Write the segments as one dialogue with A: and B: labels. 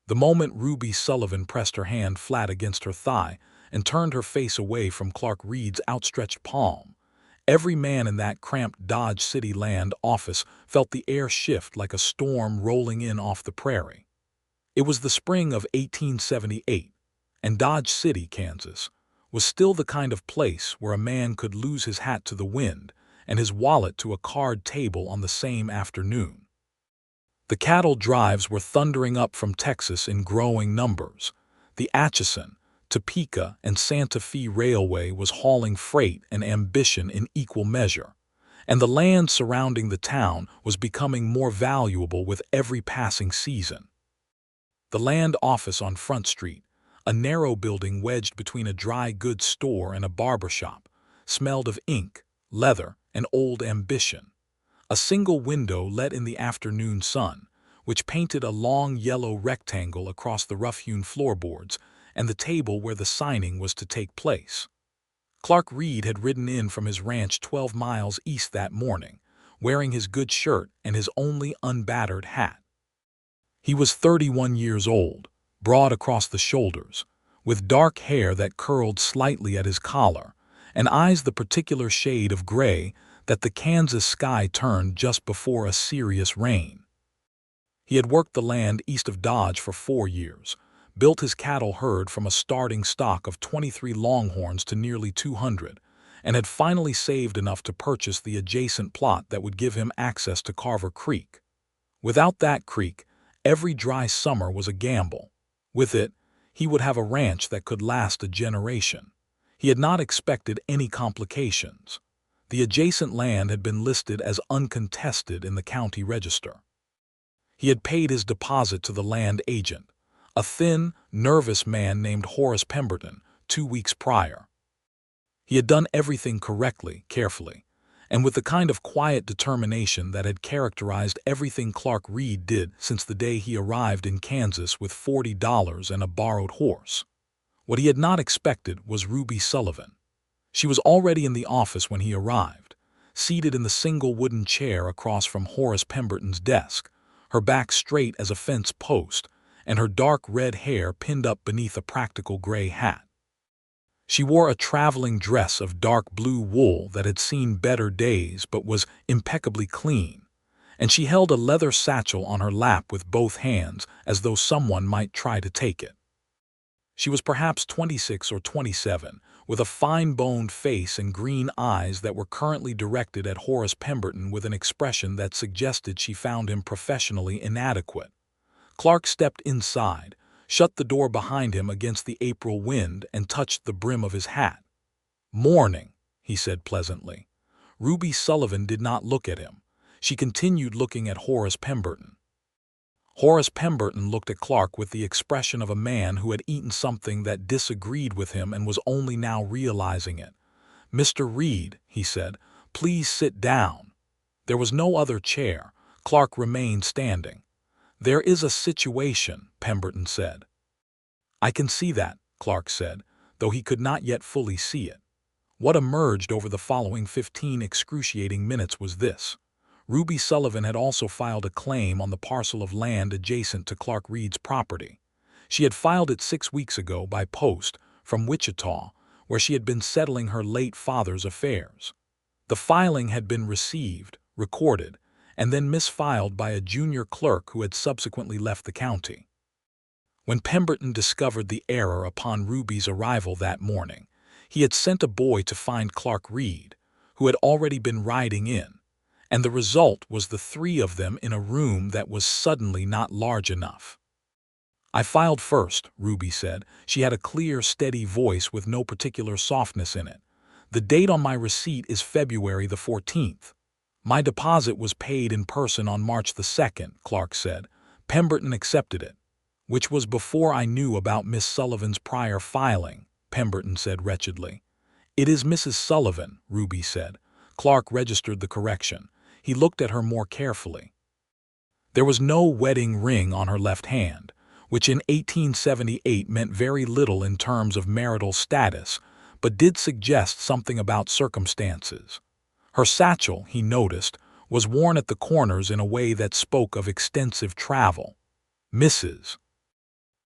A: The moment Ruby Sullivan pressed her hand flat against her thigh and turned her face away from Clark Reed's outstretched palm, every man in that cramped Dodge City land office felt the air shift like a storm rolling in off the prairie. It was the spring of 1878, and Dodge City, Kansas, was still the kind of place where a man could lose his hat to the wind and his wallet to a card table on the same afternoon. The cattle drives were thundering up from Texas in growing numbers. The Atchison, Topeka, and Santa Fe Railway was hauling freight and ambition in equal measure, and the land surrounding the town was becoming more valuable with every passing season. The land office on Front Street, a narrow building wedged between a dry goods store and a barber shop, smelled of ink, leather, and old ambition. A single window let in the afternoon sun, which painted a long yellow rectangle across the rough-hewn floorboards and the table where the signing was to take place. Clark Reed had ridden in from his ranch 12 miles east that morning, wearing his good shirt and his only unbattered hat. He was 31 years old, broad across the shoulders, with dark hair that curled slightly at his collar, and eyes the particular shade of gray that the Kansas sky turned just before a serious rain. He had worked the land east of Dodge for 4 years, built his cattle herd from a starting stock of 23 Longhorns to nearly 200, and had finally saved enough to purchase the adjacent plot that would give him access to Carver Creek. Without that creek, every dry summer was a gamble. With it, he would have a ranch that could last a generation. He had not expected any complications. The adjacent land had been listed as uncontested in the county register. He had paid his deposit to the land agent, a thin, nervous man named Horace Pemberton, 2 weeks prior. He had done everything correctly, carefully, and with the kind of quiet determination that had characterized everything Clark Reed did since the day he arrived in Kansas with $40 and a borrowed horse. What he had not expected was Ruby Sullivan. She was already in the office when he arrived, seated in the single wooden chair across from Horace Pemberton's desk, her back straight as a fence post, and her dark red hair pinned up beneath a practical gray hat. She wore a traveling dress of dark blue wool that had seen better days but was impeccably clean, and she held a leather satchel on her lap with both hands as though someone might try to take it. She was perhaps 26 or 27, with a fine-boned face and green eyes that were currently directed at Horace Pemberton with an expression that suggested she found him professionally inadequate. Clark stepped inside, shut the door behind him against the April wind, and touched the brim of his hat. "Morning," he said pleasantly. Ruby Sullivan did not look at him. She continued looking at Horace Pemberton. Horace Pemberton looked at Clark with the expression of a man who had eaten something that disagreed with him and was only now realizing it. "Mr. Reed," he said, "please sit down." There was no other chair. Clark remained standing. "There is a situation," Pemberton said. "I can see that," Clark said, though he could not yet fully see it. What emerged over the following 15 excruciating minutes was this. Ruby Sullivan had also filed a claim on the parcel of land adjacent to Clark Reed's property. She had filed it 6 weeks ago by post from Wichita, where she had been settling her late father's affairs. The filing had been received, recorded, and then misfiled by a junior clerk who had subsequently left the county. When Pemberton discovered the error upon Ruby's arrival that morning, he had sent a boy to find Clark Reed, who had already been riding in, and the result was the 3 of them in a room that was suddenly not large enough. "I filed first," Ruby said. She had a clear, steady voice with no particular softness in it. "The date on my receipt is February the 14th. My deposit was paid in person on March the 2nd, Clark said. Pemberton accepted it. "Which was before I knew about Miss Sullivan's prior filing," Pemberton said wretchedly. "It is Mrs. Sullivan," Ruby said. Clark registered the correction. He looked at her more carefully. There was no wedding ring on her left hand, which in 1878 meant very little in terms of marital status, but did suggest something about circumstances. Her satchel, he noticed, was worn at the corners in a way that spoke of extensive travel. Mrs.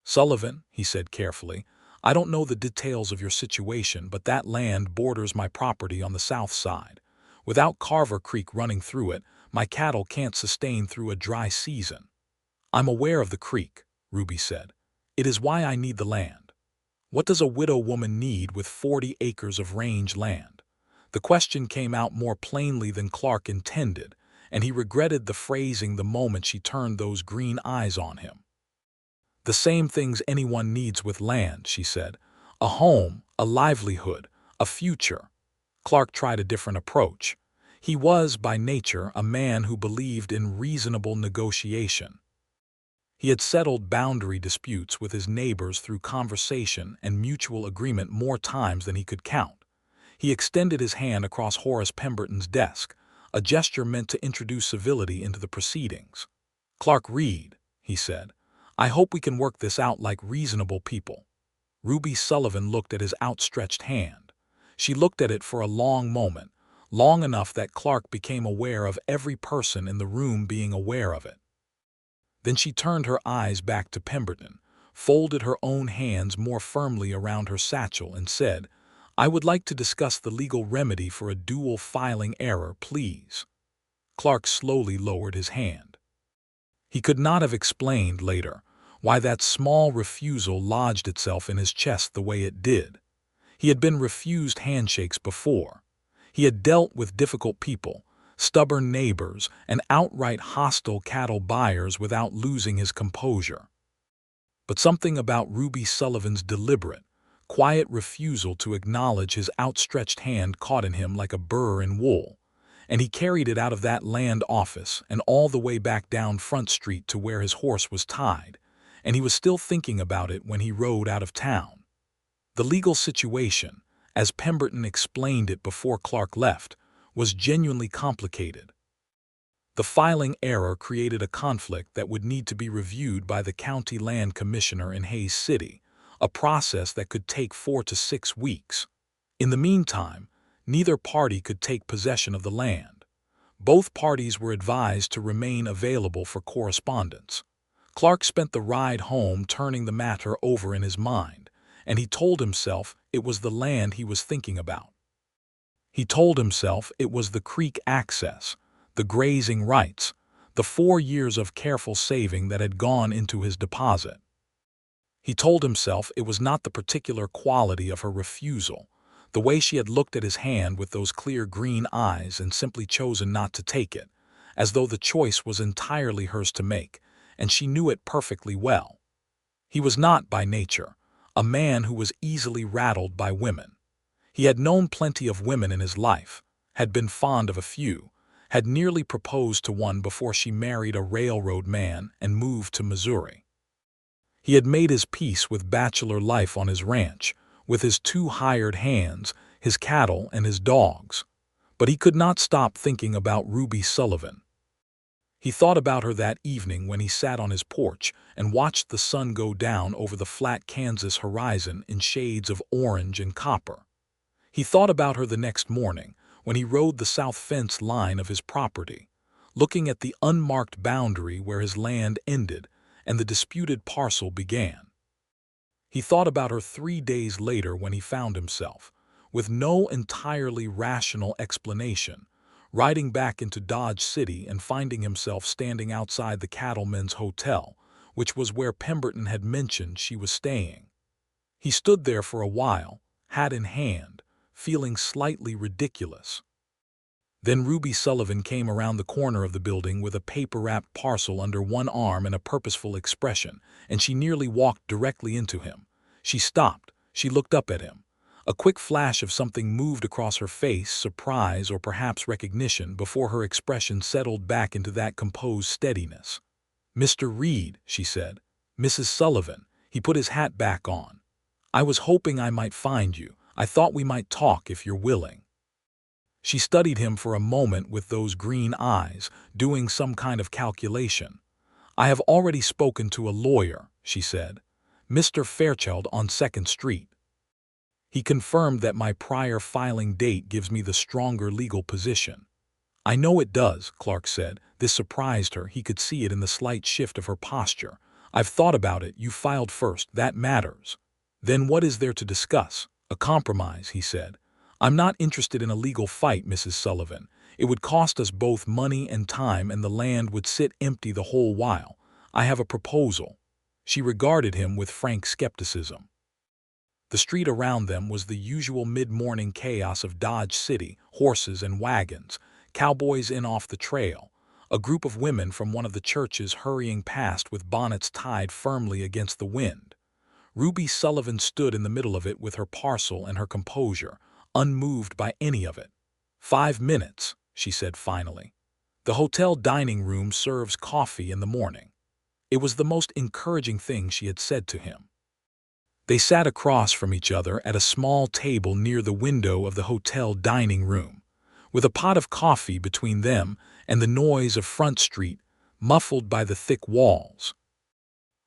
A: Sullivan, he said carefully, I don't know the details of your situation, but that land borders my property on the south side. Without Carver Creek running through it, my cattle can't sustain through a dry season. I'm aware of the creek, Ruby said. It is why I need the land. What does a widow woman need with 40 acres of range land? The question came out more plainly than Clark intended, and he regretted the phrasing the moment she turned those green eyes on him. The same things anyone needs with land, she said. A home, a livelihood, a future. Clark tried a different approach. He was, by nature, a man who believed in reasonable negotiation. He had settled boundary disputes with his neighbors through conversation and mutual agreement more times than he could count. He extended his hand across Horace Pemberton's desk, a gesture meant to introduce civility into the proceedings. Clark Reed, he said, I hope we can work this out like reasonable people. Ruby Sullivan looked at his outstretched hand. She looked at it for a long moment, long enough that Clark became aware of every person in the room being aware of it. Then she turned her eyes back to Pemberton, folded her own hands more firmly around her satchel, and said, I would like to discuss the legal remedy for a dual filing error, please. Clark slowly lowered his hand. He could not have explained later why that small refusal lodged itself in his chest the way it did. He had been refused handshakes before. He had dealt with difficult people, stubborn neighbors, and outright hostile cattle buyers without losing his composure. But something about Ruby Sullivan's deliberate, quiet refusal to acknowledge his outstretched hand caught in him like a burr in wool, and he carried it out of that land office and all the way back down Front Street to where his horse was tied, and he was still thinking about it when he rode out of town. The legal situation, as Pemberton explained it before Clark left, was genuinely complicated. The filing error created a conflict that would need to be reviewed by the county land commissioner in Hays City, a process that could take 4 to 6 weeks. In the meantime, neither party could take possession of the land. Both parties were advised to remain available for correspondence. Clark spent the ride home turning the matter over in his mind, and he told himself it was the land he was thinking about. He told himself it was the creek access, the grazing rights, the 4 years of careful saving that had gone into his deposit. He told himself it was not the particular quality of her refusal, the way she had looked at his hand with those clear green eyes and simply chosen not to take it, as though the choice was entirely hers to make, and she knew it perfectly well. He was not, by nature, a man who was easily rattled by women. He had known plenty of women in his life, had been fond of a few, had nearly proposed to one before she married a railroad man and moved to Missouri. He had made his peace with bachelor life on his ranch, with his 2 hired hands, his cattle, and his dogs. But he could not stop thinking about Ruby Sullivan. He thought about her that evening when he sat on his porch and watched the sun go down over the flat Kansas horizon in shades of orange and copper. He thought about her the next morning when he rode the south fence line of his property, looking at the unmarked boundary where his land ended and the disputed parcel began. He thought about her 3 days later when he found himself, with no entirely rational explanation, riding back into Dodge City and finding himself standing outside the Cattlemen's Hotel, which was where Pemberton had mentioned she was staying. He stood there for a while, hat in hand, feeling slightly ridiculous. Then Ruby Sullivan came around the corner of the building with a paper-wrapped parcel under one arm and a purposeful expression, and she nearly walked directly into him. She stopped. She looked up at him. A quick flash of something moved across her face, surprise or perhaps recognition, before her expression settled back into that composed steadiness. "Mr. Reed," she said. "Mrs. Sullivan." He put his hat back on. "I was hoping I might find you. I thought we might talk if you're willing." She studied him for a moment with those green eyes, doing some kind of calculation. "I have already spoken to a lawyer," she said. "Mr. Fairchild on 2nd Street. He confirmed that my prior filing date gives me the stronger legal position." "I know it does," Clark said. This surprised her. He could see it in the slight shift of her posture. I've thought about it. You filed first. That matters. Then what is there to discuss? A compromise, he said. I'm not interested in a legal fight, Mrs. Sullivan. It would cost us both money and time, and the land would sit empty the whole while. I have a proposal. She regarded him with frank skepticism. The street around them was the usual mid-morning chaos of Dodge City, horses and wagons, cowboys in off the trail, a group of women from one of the churches hurrying past with bonnets tied firmly against the wind. Ruby Sullivan stood in the middle of it with her parcel and her composure, unmoved by any of it. 5 minutes, she said finally. The hotel dining room serves coffee in the morning. It was the most encouraging thing she had said to him. They sat across from each other at a small table near the window of the hotel dining room, with a pot of coffee between them and the noise of Front Street, muffled by the thick walls.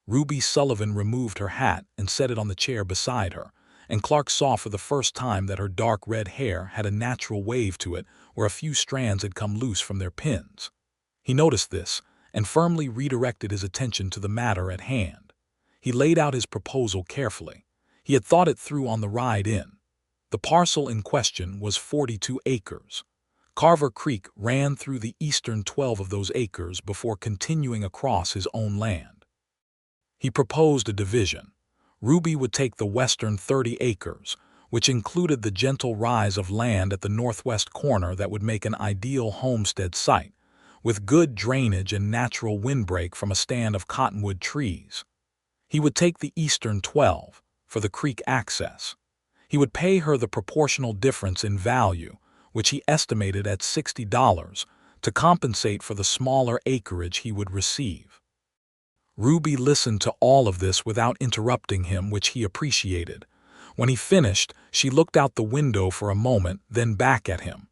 A: Ruby Sullivan removed her hat and set it on the chair beside her, and Clark saw for the first time that her dark red hair had a natural wave to it where a few strands had come loose from their pins. He noticed this and firmly redirected his attention to the matter at hand. He laid out his proposal carefully. He had thought it through on the ride in. The parcel in question was 42 acres. Carver Creek ran through the eastern 12 of those acres before continuing across his own land. He proposed a division. Ruby would take the western 30 acres, which included the gentle rise of land at the northwest corner that would make an ideal homestead site, with good drainage and natural windbreak from a stand of cottonwood trees. He would take the eastern 12 for the creek access. He would pay her the proportional difference in value, which he estimated at $60, to compensate for the smaller acreage he would receive. Ruby listened to all of this without interrupting him, which he appreciated. When he finished, she looked out the window for a moment, then back at him.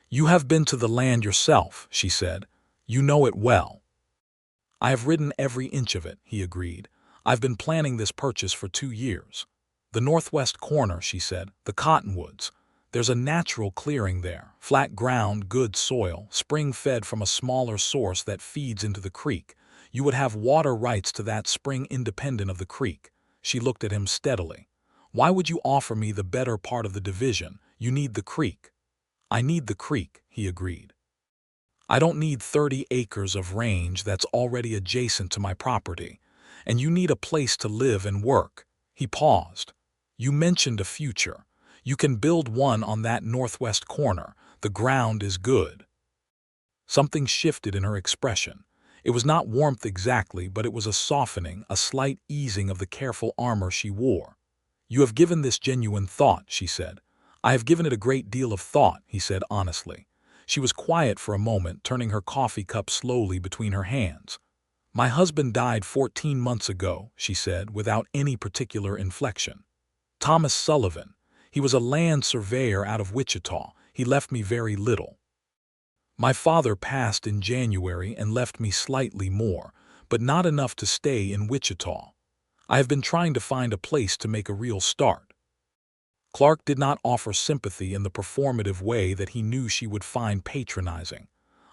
A: "You have been to the land yourself," she said. "You know it well." "I have ridden every inch of it," he agreed. "I've been planning this purchase for 2 years. The northwest corner," she said, "the cottonwoods. There's a natural clearing there, flat ground, good soil, spring-fed from a smaller source that feeds into the creek. You would have water rights to that spring independent of the creek." She looked at him steadily. "Why would you offer me the better part of the division? You need the creek." "I need the creek," he agreed. "I don't need 30 acres of range that's already adjacent to my property. And you need a place to live and work." He paused. "You mentioned a future. You can build one on that northwest corner. The ground is good." Something shifted in her expression. It was not warmth exactly, but it was a softening, a slight easing of the careful armor she wore. "You have given this genuine thought," she said. "I have given it a great deal of thought," he said honestly. She was quiet for a moment, turning her coffee cup slowly between her hands. "My husband died 14 months ago," she said, without any particular inflection. "Thomas Sullivan. He was a land surveyor out of Wichita. He left me very little. My father passed in January and left me slightly more, but not enough to stay in Wichita. I have been trying to find a place to make a real start." Clark did not offer sympathy in the performative way that he knew she would find patronizing.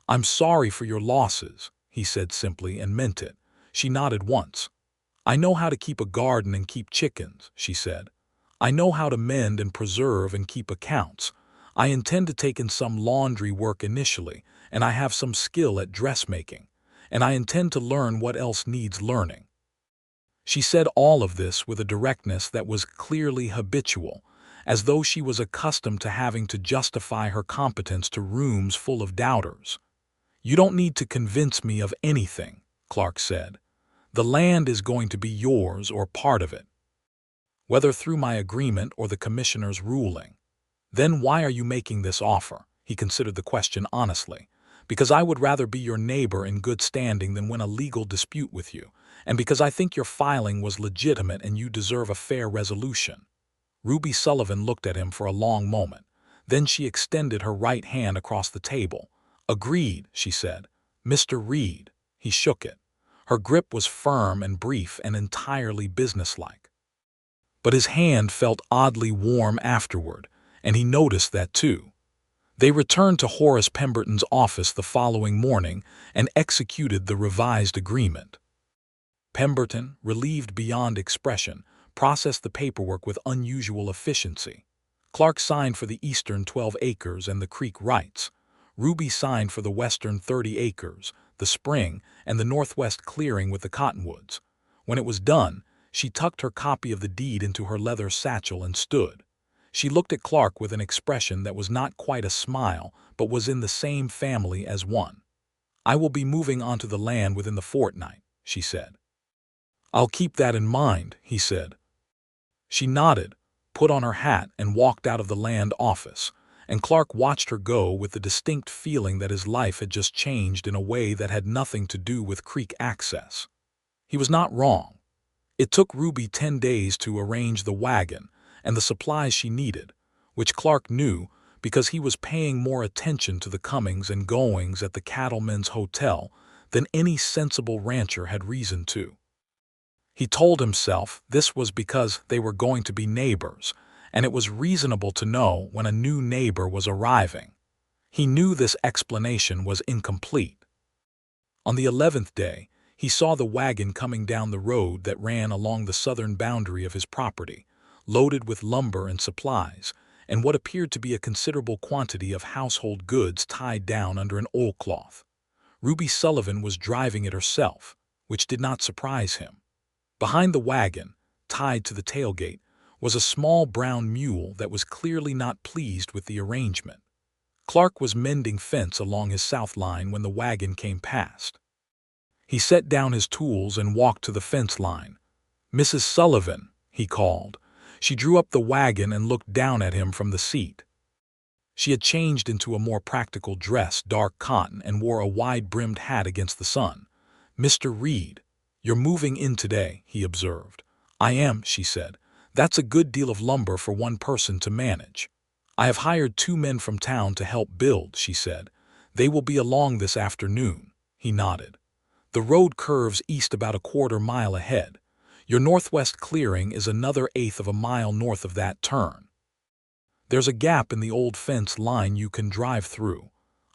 A: "I'm sorry for your losses," he said simply, and meant it. She nodded once. "I know how to keep a garden and keep chickens," she said. "I know how to mend and preserve and keep accounts. I intend to take in some laundry work initially, and I have some skill at dressmaking, and I intend to learn what else needs learning." She said all of this with a directness that was clearly habitual, as though she was accustomed to having to justify her competence to rooms full of doubters. "You don't need to convince me of anything," Clark said. "The land is going to be yours or part of it, whether through my agreement or the commissioner's ruling." "Then why are you making this offer?" He considered the question honestly. "Because I would rather be your neighbor in good standing than win a legal dispute with you, and because I think your filing was legitimate and you deserve a fair resolution." Ruby Sullivan looked at him for a long moment. Then she extended her right hand across the table. "Agreed," she said. "Mr. Reed." He shook it. Her grip was firm and brief and entirely businesslike. But his hand felt oddly warm afterward, and he noticed that too. They returned to Horace Pemberton's office the following morning and executed the revised agreement. Pemberton, relieved beyond expression, processed the paperwork with unusual efficiency. Clark signed for the eastern 12 acres and the creek rights. Ruby signed for the western 30 acres, the spring, and the northwest clearing with the cottonwoods. When it was done, she tucked her copy of the deed into her leather satchel and stood. She looked at Clark with an expression that was not quite a smile, but was in the same family as one. "I will be moving onto the land within the fortnight," she said. "I'll keep that in mind," he said. She nodded, put on her hat, and walked out of the land office, and Clark watched her go with the distinct feeling that his life had just changed in a way that had nothing to do with creek access. He was not wrong. It took Ruby 10 days to arrange the wagon and the supplies she needed, which Clark knew because he was paying more attention to the comings and goings at the Cattlemen's Hotel than any sensible rancher had reason to. He told himself this was because they were going to be neighbors, and it was reasonable to know when a new neighbor was arriving. He knew this explanation was incomplete. On the 11th day, he saw the wagon coming down the road that ran along the southern boundary of his property, loaded with lumber and supplies, and what appeared to be a considerable quantity of household goods tied down under an oilcloth. Ruby Sullivan was driving it herself, which did not surprise him. Behind the wagon, tied to the tailgate, was a small brown mule that was clearly not pleased with the arrangement. Clark was mending fence along his south line when the wagon came past. He set down his tools and walked to the fence line. "Mrs. Sullivan," he called. She drew up the wagon and looked down at him from the seat. She had changed into a more practical dress, dark cotton, and wore a wide-brimmed hat against the sun. "Mr. Reed, you're moving in today," he observed. "I am," she said. "That's a good deal of lumber for one person to manage." "I have hired 2 men from town to help build," she said. "They will be along this afternoon." He nodded. "The road curves east about a quarter mile ahead. Your northwest clearing is another 1/8 of a mile north of that turn. There's a gap in the old fence line you can drive through.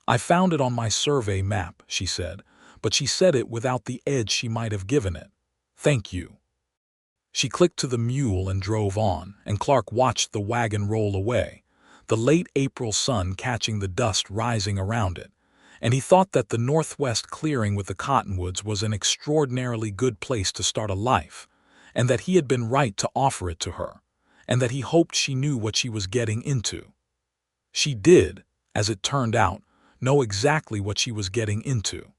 A: I found it on my survey map," she said, but she said it without the edge she might have given it. "Thank you." She clicked to the mule and drove on, and Clark watched the wagon roll away, the late April sun catching the dust rising around it, and he thought that the northwest clearing with the cottonwoods was an extraordinarily good place to start a life, and that he had been right to offer it to her, and that he hoped she knew what she was getting into. She did, as it turned out, know exactly what she was getting into.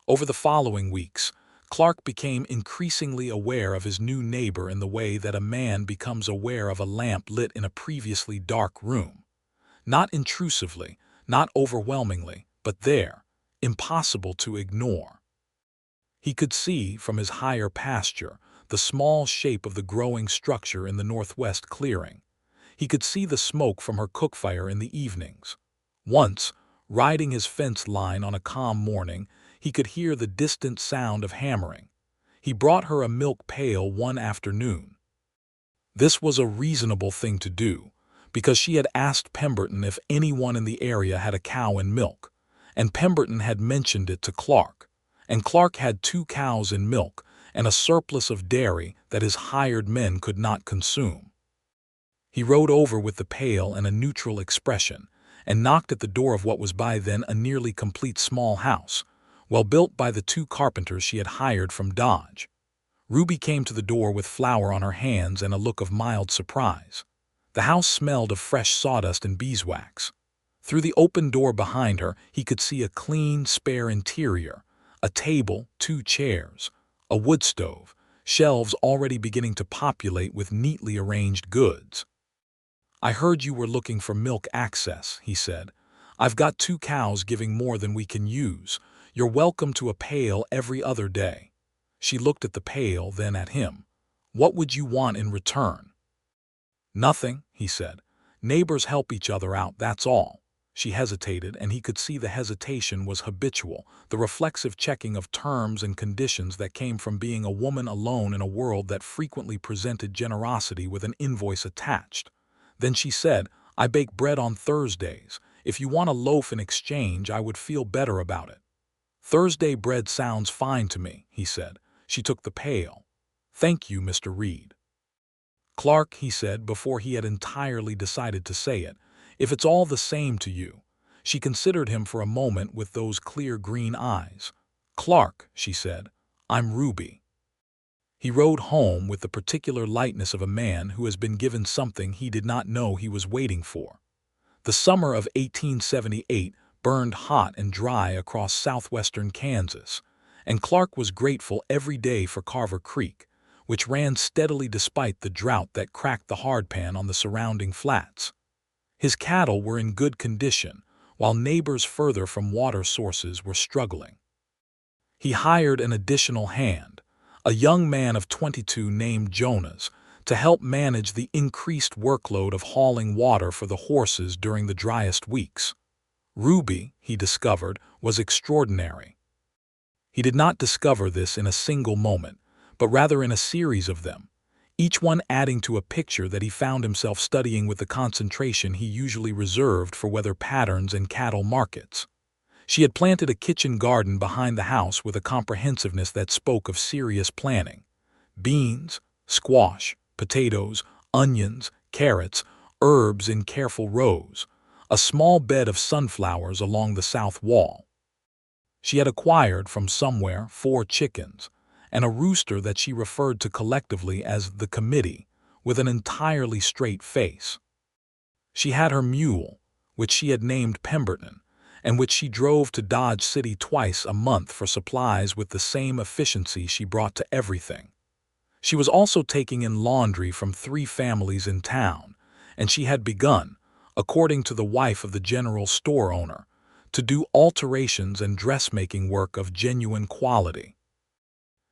A: Over the following weeks, Clark became increasingly aware of his new neighbor in the way that a man becomes aware of a lamp lit in a previously dark room. Not intrusively, not overwhelmingly, but there, impossible to ignore. He could see, from his higher pasture, the small shape of the growing structure in the northwest clearing. He could see the smoke from her cookfire in the evenings. Once, riding his fence line on a calm morning, he could hear the distant sound of hammering. He brought her a milk pail one afternoon. This was a reasonable thing to do, because she had asked Pemberton if anyone in the area had a cow and milk, and Pemberton had mentioned it to Clark, and Clark had 2 cows in milk and a surplus of dairy that his hired men could not consume. He rode over with the pail and a neutral expression, and knocked at the door of what was by then a nearly complete small house, well built by the 2 carpenters she had hired from Dodge. Ruby came to the door with flour on her hands and a look of mild surprise. The house smelled of fresh sawdust and beeswax. Through the open door behind her, he could see a clean, spare interior, a table, 2 chairs, a wood stove, shelves already beginning to populate with neatly arranged goods. "I heard you were looking for milk access," he said. "I've got 2 cows giving more than we can use. You're welcome to a pail every other day." She looked at the pail, then at him. "What would you want in return?" "Nothing," he said. "Neighbors help each other out, that's all." She hesitated, and he could see the hesitation was habitual, the reflexive checking of terms and conditions that came from being a woman alone in a world that frequently presented generosity with an invoice attached. Then she said, "I bake bread on Thursdays. If you want a loaf in exchange, I would feel better about it." "Thursday bread sounds fine to me," he said. She took the pail. "Thank you, Mr. Reed." "Clark," he said before he had entirely decided to say it, "if it's all the same to you." She considered him for a moment with those clear green eyes. "Clark," she said, "I'm Ruby." He rode home with the particular lightness of a man who has been given something he did not know he was waiting for. The summer of 1878 burned hot and dry across southwestern Kansas, and Clark was grateful every day for Carver Creek, which ran steadily despite the drought that cracked the hardpan on the surrounding flats. His cattle were in good condition, while neighbors further from water sources were struggling. He hired an additional hand, a young man of 22 named Jonas, to help manage the increased workload of hauling water for the horses during the driest weeks. Ruby, he discovered, was extraordinary. He did not discover this in a single moment, but rather in a series of them, each one adding to a picture that he found himself studying with the concentration he usually reserved for weather patterns and cattle markets. She had planted a kitchen garden behind the house with a comprehensiveness that spoke of serious planning. Beans, squash, potatoes, onions, carrots, herbs in careful rows, a small bed of sunflowers along the south wall. She had acquired from somewhere 4 chickens, and a rooster that she referred to collectively as the committee, with an entirely straight face. She had her mule, which she had named Pemberton, and which she drove to Dodge City twice a month for supplies with the same efficiency she brought to everything. She was also taking in laundry from 3 families in town, and she had begun, according to the wife of the general store owner, to do alterations and dressmaking work of genuine quality.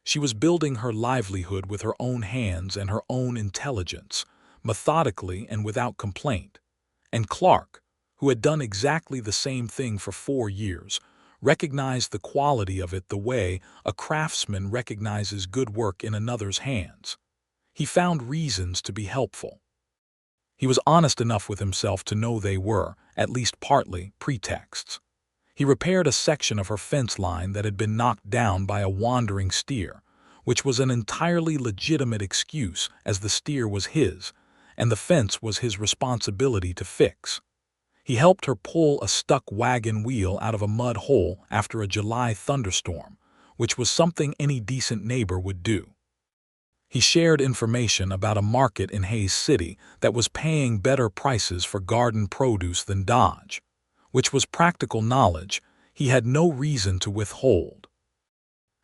A: She was building her livelihood with her own hands and her own intelligence, methodically and without complaint. And Clark, who had done exactly the same thing for 4 years, recognized the quality of it the way a craftsman recognizes good work in another's hands. He found reasons to be helpful. He was honest enough with himself to know they were, at least partly, pretexts. He repaired a section of her fence line that had been knocked down by a wandering steer, which was an entirely legitimate excuse as the steer was his, and the fence was his responsibility to fix. He helped her pull a stuck wagon wheel out of a mud hole after a July thunderstorm, which was something any decent neighbor would do. He shared information about a market in Hays City that was paying better prices for garden produce than Dodge, which was practical knowledge he had no reason to withhold.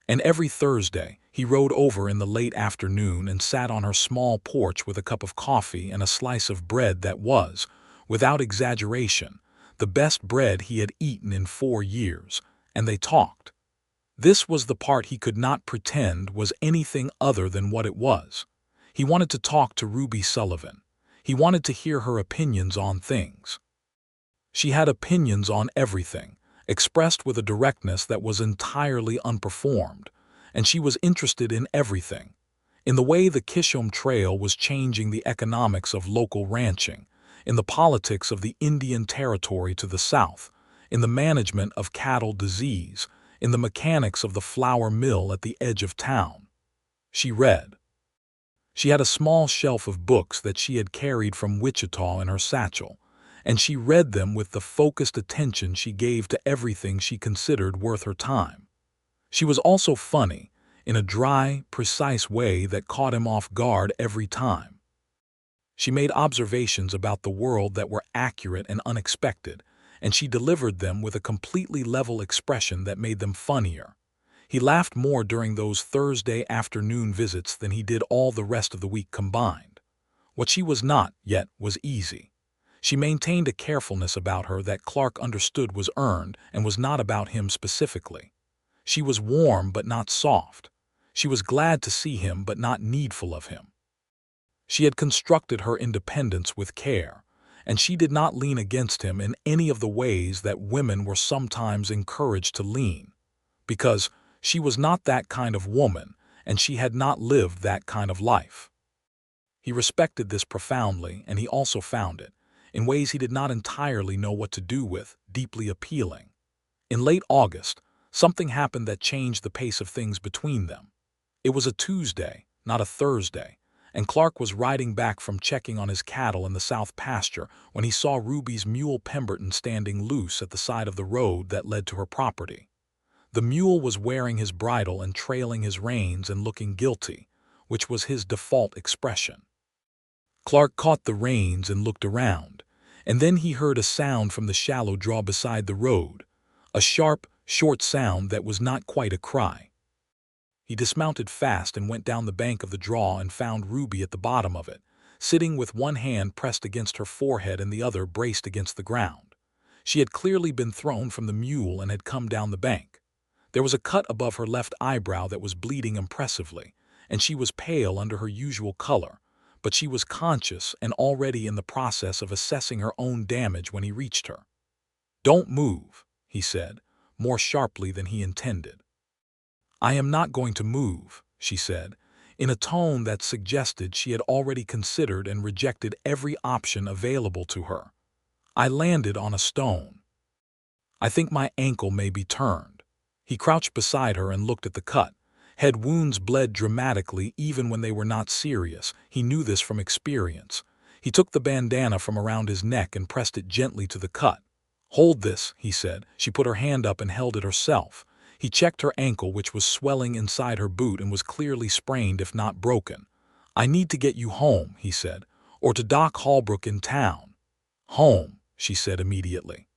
A: And every Thursday, he rode over in the late afternoon and sat on her small porch with a cup of coffee and a slice of bread that was, without exaggeration, the best bread he had eaten in 4 years, and they talked. This was the part he could not pretend was anything other than what it was. He wanted to talk to Ruby Sullivan. He wanted to hear her opinions on things. She had opinions on everything, expressed with a directness that was entirely unperformed, and she was interested in everything. In the way the Kishom Trail was changing the economics of local ranching, in the politics of the Indian Territory to the south, in the management of cattle disease, in the mechanics of the flour mill at the edge of town. She read. She had a small shelf of books that she had carried from Wichita in her satchel, and she read them with the focused attention she gave to everything she considered worth her time. She was also funny, in a dry, precise way that caught him off guard every time. She made observations about the world that were accurate and unexpected, and she delivered them with a completely level expression that made them funnier. He laughed more during those Thursday afternoon visits than he did all the rest of the week combined. What she was not, yet, was easy. She maintained a carefulness about her that Clark understood was earned and was not about him specifically. She was warm but not soft. She was glad to see him but not needful of him. She had constructed her independence with care, and she did not lean against him in any of the ways that women were sometimes encouraged to lean, because she was not that kind of woman and she had not lived that kind of life. He respected this profoundly, and he also found it, in ways he did not entirely know what to do with, deeply appealing. In late August, something happened that changed the pace of things between them. It was a Tuesday, not a Thursday, and Clark was riding back from checking on his cattle in the south pasture when he saw Ruby's mule Pemberton standing loose at the side of the road that led to her property. The mule was wearing his bridle and trailing his reins and looking guilty, which was his default expression. Clark caught the reins and looked around, and then he heard a sound from the shallow draw beside the road, a sharp, short sound that was not quite a cry. He dismounted fast and went down the bank of the draw and found Ruby at the bottom of it, sitting with one hand pressed against her forehead and the other braced against the ground. She had clearly been thrown from the mule and had come down the bank. There was a cut above her left eyebrow that was bleeding impressively, and she was pale under her usual color, but she was conscious and already in the process of assessing her own damage when he reached her. "Don't move," he said, more sharply than he intended. "I am not going to move," she said, in a tone that suggested she had already considered and rejected every option available to her. "I landed on a stone. I think my ankle may be turned." He crouched beside her and looked at the cut. Head wounds bled dramatically even when they were not serious. He knew this from experience. He took the bandana from around his neck and pressed it gently to the cut. "Hold this," he said. She put her hand up and held it herself. He checked her ankle, which was swelling inside her boot and was clearly sprained if not broken. "I need to get you home," he said, "or to Doc Holbrook in town." "Home," she said immediately.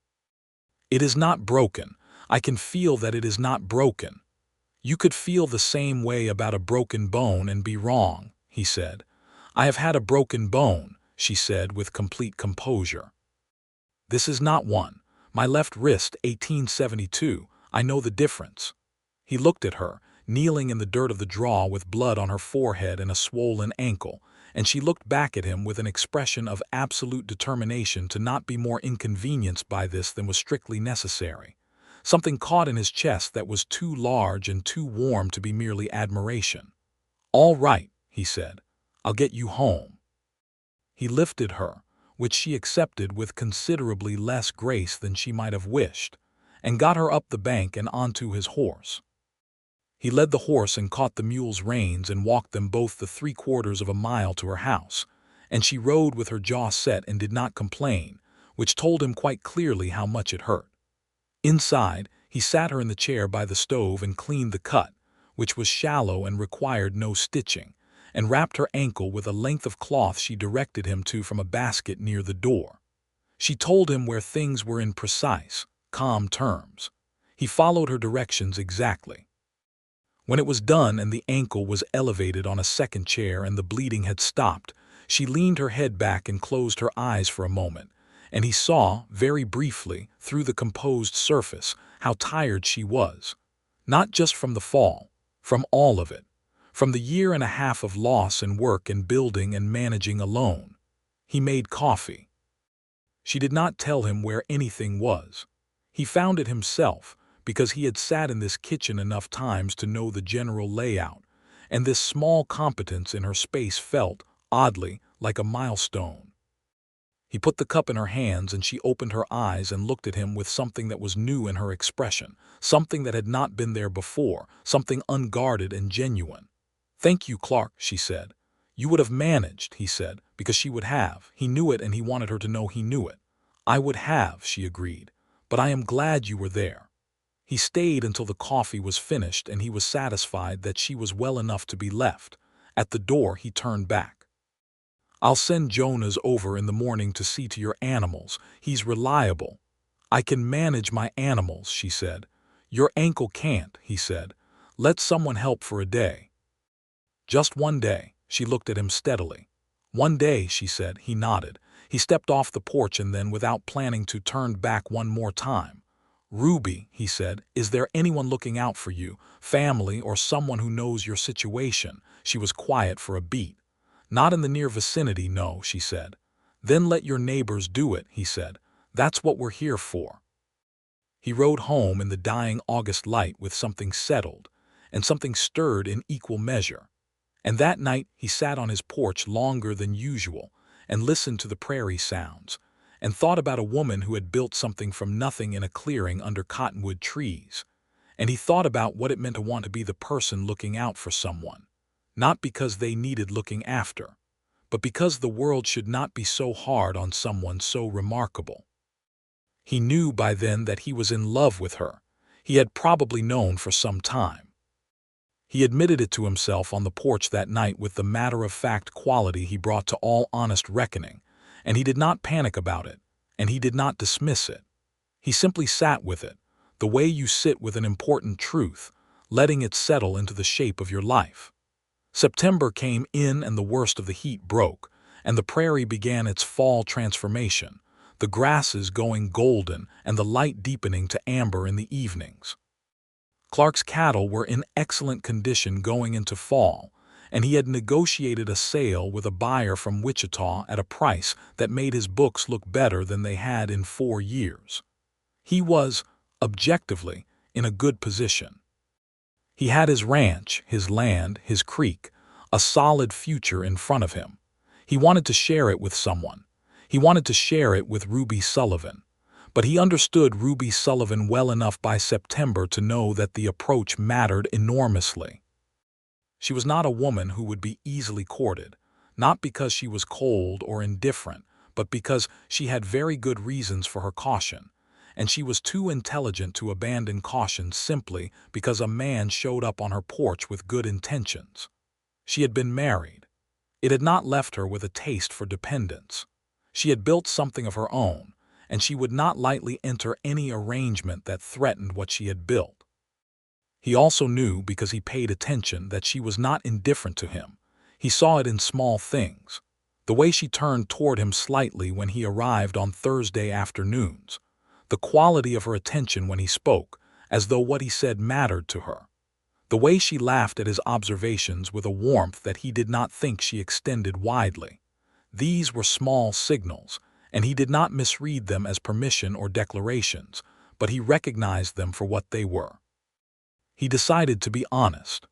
A: "It is not broken. I can feel that it is not broken." "You could feel the same way about a broken bone and be wrong," he said. "I have had a broken bone," she said with complete composure. "This is not one. My left wrist, 1872. I know the difference." He looked at her, kneeling in the dirt of the draw with blood on her forehead and a swollen ankle, and she looked back at him with an expression of absolute determination to not be more inconvenienced by this than was strictly necessary. Something caught in his chest that was too large and too warm to be merely admiration. "All right," he said. "I'll get you home." He lifted her, which she accepted with considerably less grace than she might have wished, and got her up the bank and onto his horse. He led the horse and caught the mule's reins and walked them both the 3/4 of a mile to her house, and she rode with her jaw set and did not complain, which told him quite clearly how much it hurt. Inside, he sat her in the chair by the stove and cleaned the cut, which was shallow and required no stitching, and wrapped her ankle with a length of cloth she directed him to from a basket near the door. She told him where things were in precise, calm terms. He followed her directions exactly. When it was done and the ankle was elevated on a second chair and the bleeding had stopped, she leaned her head back and closed her eyes for a moment, and he saw, very briefly, through the composed surface, how tired she was. Not just from the fall, from all of it, from the 1.5 years of loss and work and building and managing alone. He made coffee. She did not tell him where anything was. He found it himself, because he had sat in this kitchen enough times to know the general layout, and this small competence in her space felt, oddly, like a milestone. He put the cup in her hands and she opened her eyes and looked at him with something that was new in her expression, something that had not been there before, something unguarded and genuine. "Thank you, Clark," she said. "You would have managed," he said, because she would have. He knew it and he wanted her to know he knew it. "I would have," she agreed, "but I am glad you were there." He stayed until the coffee was finished and he was satisfied that she was well enough to be left. At the door he turned back. "I'll send Jonas over in the morning to see to your animals. He's reliable." "I can manage my animals," she said. "Your ankle can't," he said. "Let someone help for a day." "Just one day." She looked at him steadily. "One day," she said. He nodded. He stepped off the porch and then, without planning to, turned back one more time. "Ruby," he said, "is there anyone looking out for you, family or someone who knows your situation?" She was quiet for a beat. "Not in the near vicinity, no," she said. "Then let your neighbors do it," he said. "That's what we're here for." He rode home in the dying August light with something settled, and something stirred in equal measure. And that night he sat on his porch longer than usual and listened to the prairie sounds, and thought about a woman who had built something from nothing in a clearing under cottonwood trees. and he thought about what it meant to want to be the person looking out for someone, not because they needed looking after, but because the world should not be so hard on someone so remarkable. He knew by then that he was in love with her. He had probably known for some time. He admitted it to himself on the porch that night with the matter-of-fact quality he brought to all honest reckoning, and he did not panic about it, and he did not dismiss it. He simply sat with it, the way you sit with an important truth, letting it settle into the shape of your life. September came in and the worst of the heat broke, and the prairie began its fall transformation, the grasses going golden and the light deepening to amber in the evenings. Clark's cattle were in excellent condition going into fall, and he had negotiated a sale with a buyer from Wichita at a price that made his books look better than they had in 4 years. He was, objectively, in a good position. He had his ranch, his land, his creek, a solid future in front of him. He wanted to share it with someone. He wanted to share it with Ruby Sullivan. But he understood Ruby Sullivan well enough by September to know that the approach mattered enormously. She was not a woman who would be easily courted, not because she was cold or indifferent, but because she had very good reasons for her caution, and she was too intelligent to abandon caution simply because a man showed up on her porch with good intentions. She had been married. It had not left her with a taste for dependence. She had built something of her own, and she would not lightly enter any arrangement that threatened what she had built. He also knew, because he paid attention, that she was not indifferent to him. He saw it in small things. The way she turned toward him slightly when he arrived on Thursday afternoons. The quality of her attention when he spoke, as though what he said mattered to her. The way she laughed at his observations with a warmth that he did not think she extended widely. These were small signals, and he did not misread them as permission or declarations, but he recognized them for what they were. He decided to be honest.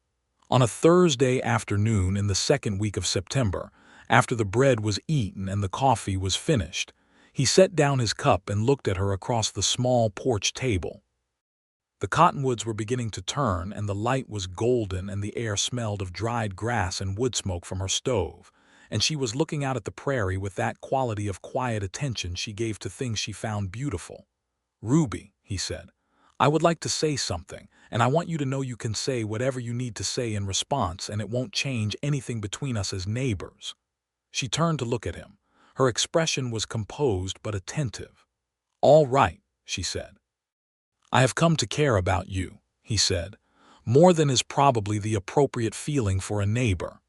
A: On a Thursday afternoon in the second week of September, after the bread was eaten and the coffee was finished, he set down his cup and looked at her across the small porch table. The cottonwoods were beginning to turn, and the light was golden, and the air smelled of dried grass and wood smoke from her stove, and she was looking out at the prairie with that quality of quiet attention she gave to things she found beautiful. "Ruby," he said, "I would like to say something, and I want you to know you can say whatever you need to say in response, and it won't change anything between us as neighbors." She turned to look at him. Her expression was composed but attentive. "All right," she said. "I have come to care about you," he said, "more than is probably the appropriate feeling for a neighbor.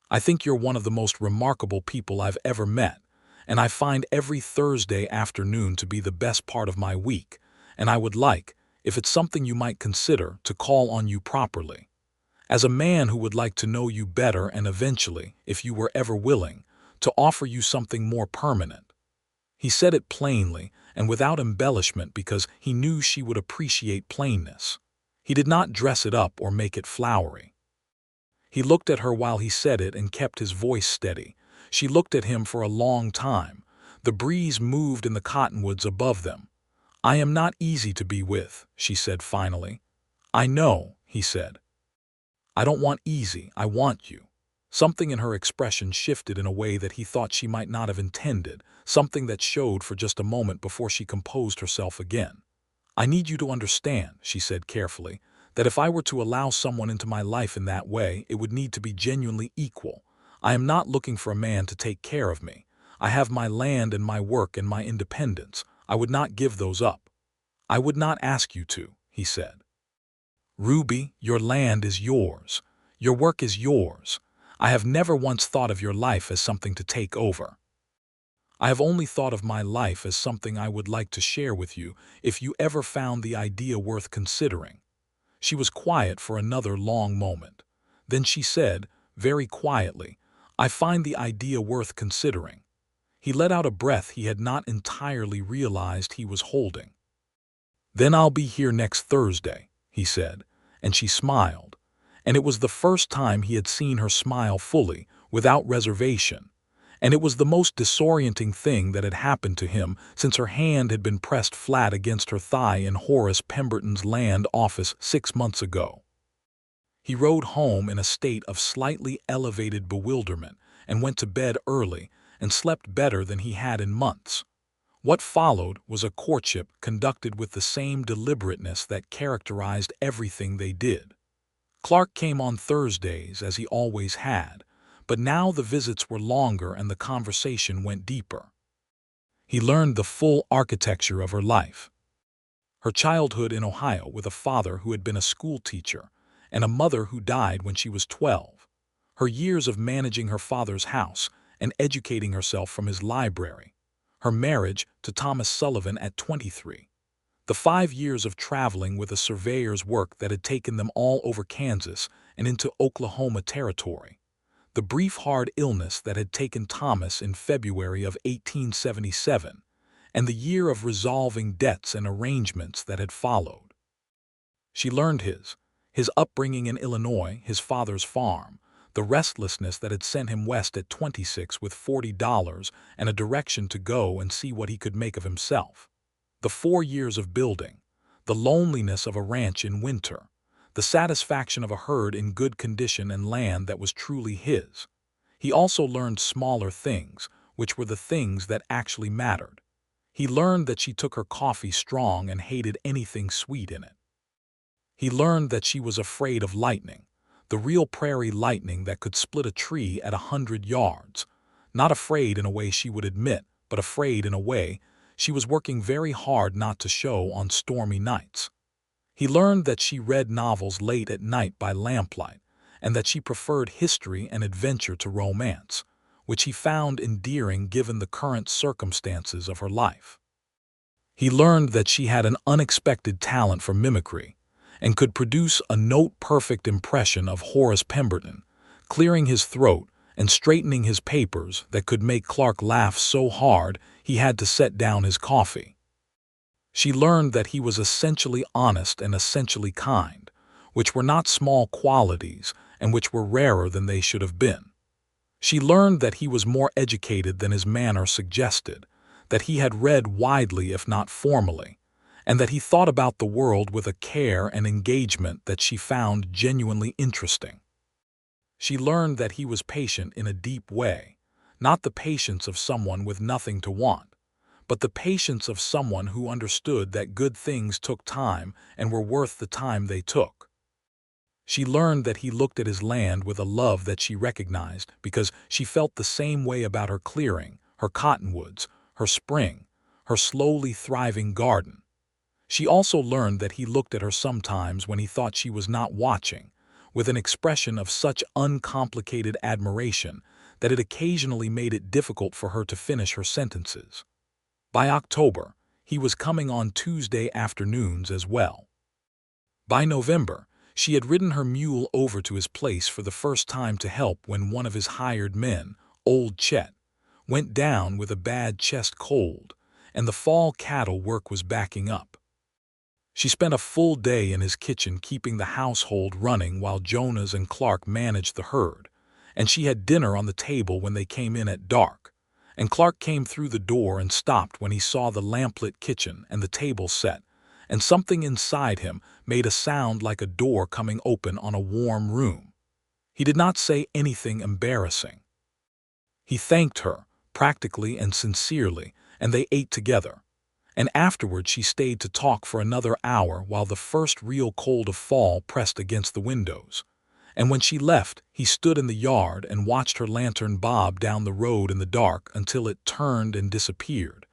A: I think you're one of the most remarkable people I've ever met, and I find every Thursday afternoon to be the best part of my week, and I would like, if it's something you might consider, to call on you properly. As a man who would like to know you better and eventually, if you were ever willing, to offer you something more permanent." He said it plainly and without embellishment because he knew she would appreciate plainness. He did not dress it up or make it flowery. He looked at her while he said it and kept his voice steady. She looked at him for a long time. The breeze moved in the cottonwoods above them. "I am not easy to be with," she said finally. "I know," he said. "I don't want easy, I want you." Something in her expression shifted in a way that he thought she might not have intended, something that showed for just a moment before she composed herself again. "I need you to understand," she said carefully, "that if I were to allow someone into my life in that way, it would need to be genuinely equal. I am not looking for a man to take care of me. I have my land and my work and my independence. I would not give those up." "I would not ask you to," he said. "Ruby, your land is yours. Your work is yours. I have never once thought of your life as something to take over. I have only thought of my life as something I would like to share with you if you ever found the idea worth considering." She was quiet for another long moment. Then she said, very quietly, "I find the idea worth considering." He let out a breath he had not entirely realized he was holding. "Then I'll be here next Thursday," he said, and she smiled. And it was the first time he had seen her smile fully, without reservation, and it was the most disorienting thing that had happened to him since her hand had been pressed flat against her thigh in Horace Pemberton's land office 6 months ago. He rode home in a state of slightly elevated bewilderment and went to bed early and slept better than he had in months. What followed was a courtship conducted with the same deliberateness that characterized everything they did. Clark came on Thursdays as he always had, but now the visits were longer and the conversation went deeper. He learned the full architecture of her life. Her childhood in Ohio with a father who had been a school teacher and a mother who died when she was 12. Her years of managing her father's house and educating herself from his library. Her marriage to Thomas Sullivan at 23. The 5 years of traveling with a surveyor's work that had taken them all over Kansas and into Oklahoma territory. The brief hard illness that had taken Thomas in February of 1877, and the year of resolving debts and arrangements that had followed. She learned his upbringing in Illinois, his father's farm, the restlessness that had sent him west at 26 with $40 and a direction to go and see what he could make of himself. The 4 years of building, the loneliness of a ranch in winter, the satisfaction of a herd in good condition and land that was truly his. He also learned smaller things, which were the things that actually mattered. He learned that she took her coffee strong and hated anything sweet in it. He learned that she was afraid of lightning, the real prairie lightning that could split a tree at 100 yards. Not afraid in a way she would admit, but afraid in a way she was working very hard not to show on stormy nights. He learned that she read novels late at night by lamplight, and that she preferred history and adventure to romance, which he found endearing given the current circumstances of her life. He learned that she had an unexpected talent for mimicry, and could produce a note-perfect impression of Horace Pemberton, clearing his throat and straightening his papers that could make Clark laugh so hard he had to set down his coffee. She learned that he was essentially honest and essentially kind, which were not small qualities and which were rarer than they should have been. She learned that he was more educated than his manner suggested, that he had read widely if not formally, and that he thought about the world with a care and engagement that she found genuinely interesting. She learned that he was patient in a deep way, not the patience of someone with nothing to want, but the patience of someone who understood that good things took time and were worth the time they took. She learned that he looked at his land with a love that she recognized because she felt the same way about her clearing, her cottonwoods, her spring, her slowly thriving garden. She also learned that he looked at her sometimes when he thought she was not watching, with an expression of such uncomplicated admiration that it occasionally made it difficult for her to finish her sentences. By October, he was coming on Tuesday afternoons as well. By November, she had ridden her mule over to his place for the first time to help when one of his hired men, old Chet, went down with a bad chest cold, and the fall cattle work was backing up. She spent a full day in his kitchen keeping the household running while Jonas and Clark managed the herd, and she had dinner on the table when they came in at dark, and Clark came through the door and stopped when he saw the lamplit kitchen and the table set, and something inside him made a sound like a door coming open on a warm room. He did not say anything embarrassing. He thanked her, practically and sincerely, and they ate together. And afterward she stayed to talk for another hour while the first real cold of fall pressed against the windows. And when she left, he stood in the yard and watched her lantern bob down the road in the dark until it turned and disappeared.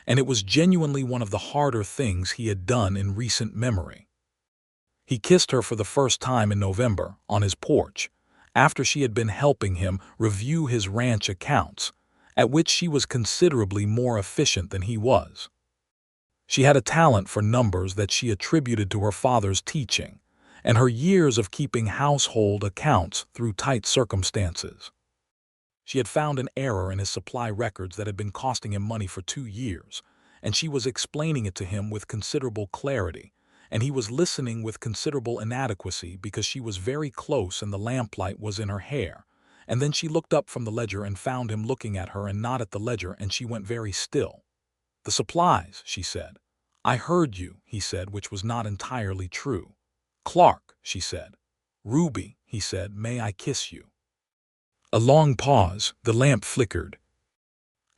A: And it was genuinely one of the harder things he had done in recent memory. He kissed her for the first time in November, on his porch, after she had been helping him review his ranch accounts, at which she was considerably more efficient than he was. She had a talent for numbers that she attributed to her father's teaching and her years of keeping household accounts through tight circumstances. She had found an error in his supply records that had been costing him money for 2 years, and she was explaining it to him with considerable clarity, and he was listening with considerable inadequacy because she was very close and the lamplight was in her hair, And then she looked up from the ledger and found him looking at her and not at the ledger, and she went very still. "The supplies," she said. "I heard you," he said, which was not entirely true. "Clark," she said. "Ruby," he said, "may I kiss you?" A long pause. The lamp flickered.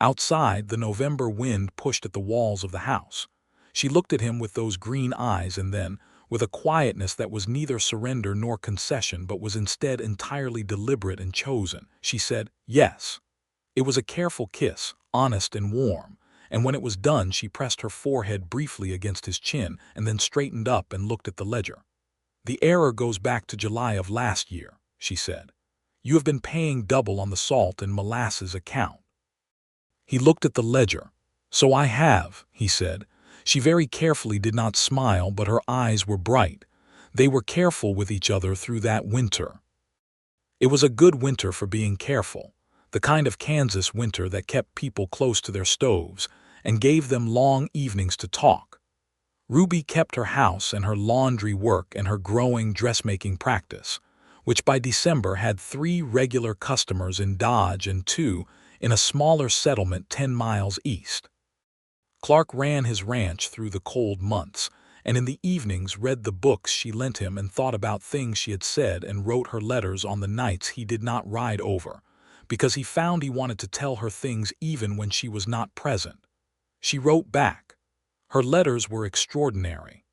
A: Outside, the November wind pushed at the walls of the house. She looked at him with those green eyes, and then, with a quietness that was neither surrender nor concession but was instead entirely deliberate and chosen, she said, "Yes." It was a careful kiss, honest and warm, and when it was done she pressed her forehead briefly against his chin and then straightened up and looked at the ledger. "The error goes back to July of last year," she said. "You have been paying double on the salt and molasses account." He looked at the ledger. "So I have," he said. She very carefully did not smile, but her eyes were bright. They were careful with each other through that winter. It was a good winter for being careful, the kind of Kansas winter that kept people close to their stoves and gave them long evenings to talk. Ruby kept her house and her laundry work and her growing dressmaking practice, which by December had 3 regular customers in Dodge and 2 in a smaller settlement 10 miles east. Clark ran his ranch through the cold months, and in the evenings read the books she lent him and thought about things she had said and wrote her letters on the nights he did not ride over, because he found he wanted to tell her things even when she was not present. She wrote back. Her letters were extraordinary.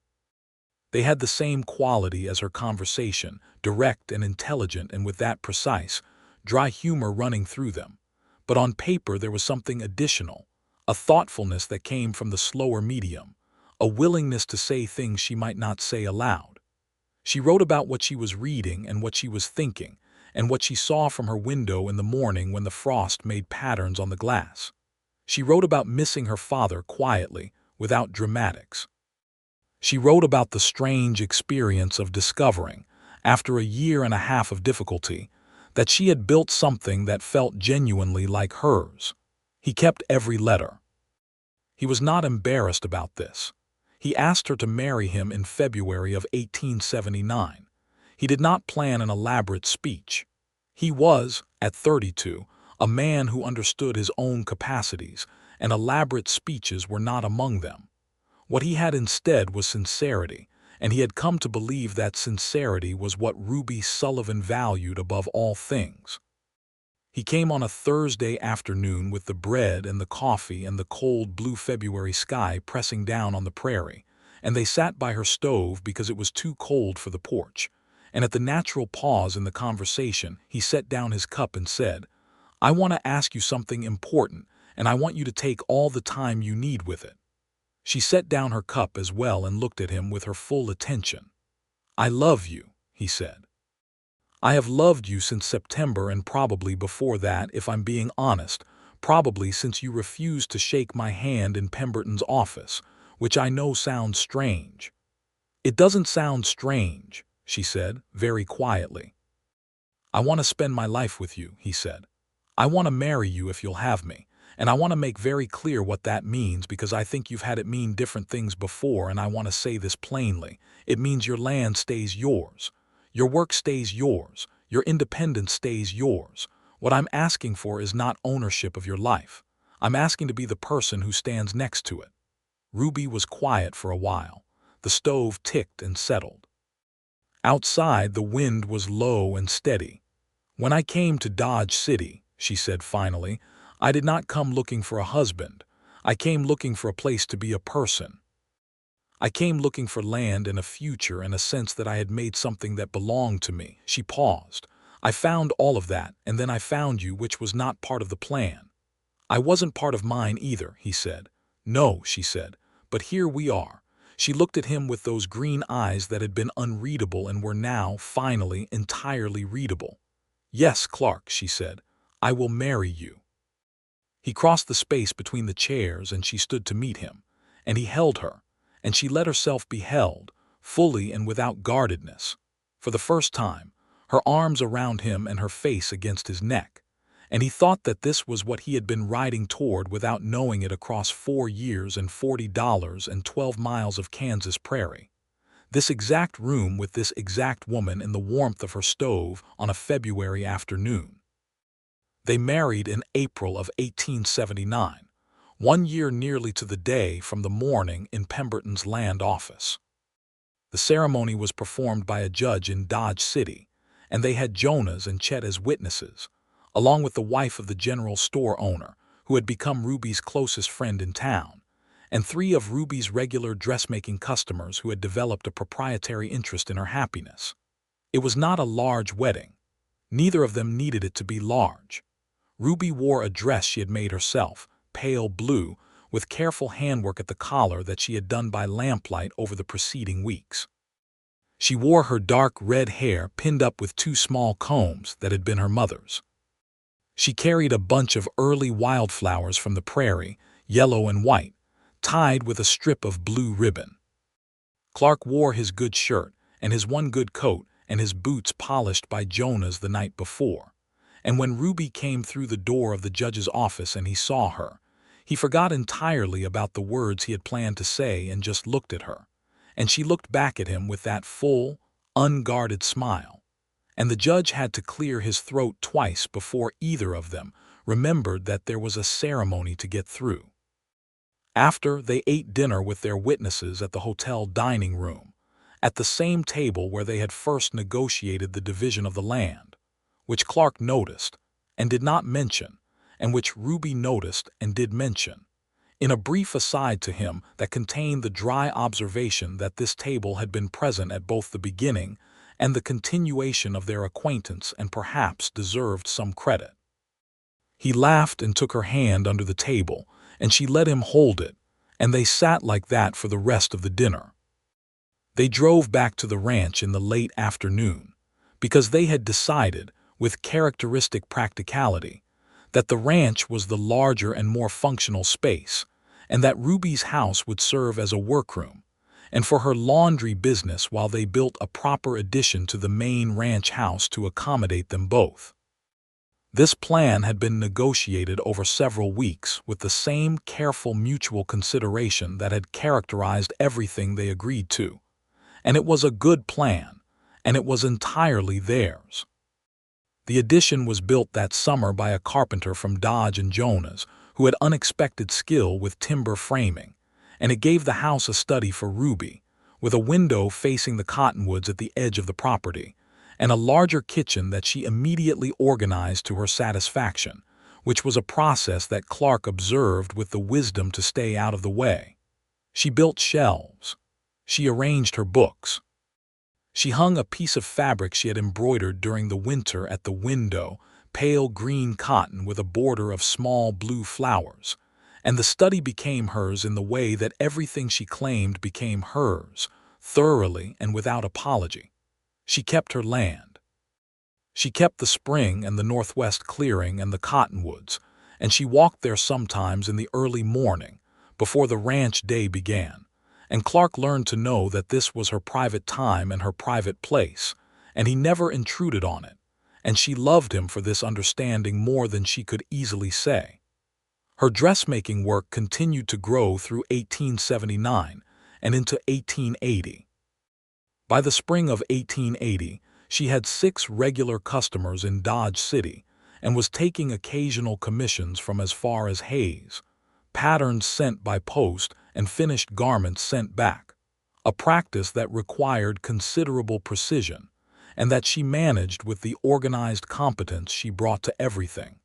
A: They had the same quality as her conversation, direct and intelligent and with that precise, dry humor running through them. But on paper there was something additional, a thoughtfulness that came from the slower medium, a willingness to say things she might not say aloud. She wrote about what she was reading and what she was thinking, and what she saw from her window in the morning when the frost made patterns on the glass. She wrote about missing her father quietly, without dramatics. She wrote about the strange experience of discovering, after a year and a half of difficulty, that she had built something that felt genuinely like hers. He kept every letter. He was not embarrassed about this. He asked her to marry him in February of 1879. He did not plan an elaborate speech. He was, at 32, a man who understood his own capacities, and elaborate speeches were not among them. What he had instead was sincerity, and he had come to believe that sincerity was what Ruby Sullivan valued above all things. He came on a Thursday afternoon with the bread and the coffee and the cold blue February sky pressing down on the prairie, and they sat by her stove because it was too cold for the porch. And at the natural pause in the conversation, he set down his cup and said, "I want to ask you something important, and I want you to take all the time you need with it." She set down her cup as well and looked at him with her full attention. "I love you," he said. "I have loved you since September, and probably before that, if I'm being honest, probably since you refused to shake my hand in Pemberton's office, which I know sounds strange." "It doesn't sound strange," she said, very quietly. "I want to spend my life with you," he said. "I want to marry you if you'll have me. And I want to make very clear what that means, because I think you've had it mean different things before, and I want to say this plainly. It means your land stays yours. Your work stays yours. Your independence stays yours. What I'm asking for is not ownership of your life. I'm asking to be the person who stands next to it." Ruby was quiet for a while. The stove ticked and settled. Outside, the wind was low and steady. "When I came to Dodge City," she said finally, "I did not come looking for a husband. I came looking for a place to be a person. I came looking for land and a future and a sense that I had made something that belonged to me." She paused. "I found all of that, and then I found you, which was not part of the plan." "I wasn't part of mine either," he said. "No," she said, "but here we are." She looked at him with those green eyes that had been unreadable and were now, finally, entirely readable. "Yes, Clark," she said, "I will marry you." He crossed the space between the chairs, and she stood to meet him, and he held her, and she let herself be held, fully and without guardedness. For the first time, her arms around him and her face against his neck, and he thought that this was what he had been riding toward without knowing it across 4 years and $40 and 12 miles of Kansas prairie. This exact room with this exact woman in the warmth of her stove on a February afternoon. They married in April of 1879, 1 year nearly to the day from the morning in Pemberton's land office. The ceremony was performed by a judge in Dodge City, and they had Jonas and Chet as witnesses, along with the wife of the general store owner, who had become Ruby's closest friend in town, and 3 of Ruby's regular dressmaking customers who had developed a proprietary interest in her happiness. It was not a large wedding. Neither of them needed it to be large. Ruby wore a dress she had made herself, pale blue, with careful handwork at the collar that she had done by lamplight over the preceding weeks. She wore her dark red hair pinned up with 2 small combs that had been her mother's. She carried a bunch of early wildflowers from the prairie, yellow and white, tied with a strip of blue ribbon. Clark wore his good shirt and his one good coat and his boots polished by Jonas the night before, and when Ruby came through the door of the judge's office and he saw her, he forgot entirely about the words he had planned to say and just looked at her, and she looked back at him with that full, unguarded smile, and the judge had to clear his throat twice before either of them remembered that there was a ceremony to get through. After, they ate dinner with their witnesses at the hotel dining room, at the same table where they had first negotiated the division of the land, which Clark noticed and did not mention, and which Ruby noticed and did mention, in a brief aside to him that contained the dry observation that this table had been present at both the beginning and the continuation of their acquaintance and perhaps deserved some credit. He laughed and took her hand under the table, and she let him hold it, and they sat like that for the rest of the dinner. They drove back to the ranch in the late afternoon, because they had decided, with characteristic practicality, that the ranch was the larger and more functional space, and that Ruby's house would serve as a workroom, and for her laundry business while they built a proper addition to the main ranch house to accommodate them both. This plan had been negotiated over several weeks with the same careful mutual consideration that had characterized everything they agreed to, and it was a good plan, and it was entirely theirs. The addition was built that summer by a carpenter from Dodge and Jonas, who had unexpected skill with timber framing, and it gave the house a study for Ruby, with a window facing the cottonwoods at the edge of the property, and a larger kitchen that she immediately organized to her satisfaction, which was a process that Clark observed with the wisdom to stay out of the way. She built shelves. She arranged her books. She hung a piece of fabric she had embroidered during the winter at the window, pale green cotton with a border of small blue flowers, and the study became hers in the way that everything she claimed became hers, thoroughly and without apology. She kept her land. She kept the spring and the northwest clearing and the cottonwoods, and she walked there sometimes in the early morning, before the ranch day began, and Clark learned to know that this was her private time and her private place, and he never intruded on it, and she loved him for this understanding more than she could easily say. Her dressmaking work continued to grow through 1879 and into 1880. By the spring of 1880, she had 6 regular customers in Dodge City and was taking occasional commissions from as far as Hayes, patterns sent by post and finished garments sent back, a practice that required considerable precision and that she managed with the organized competence she brought to everything.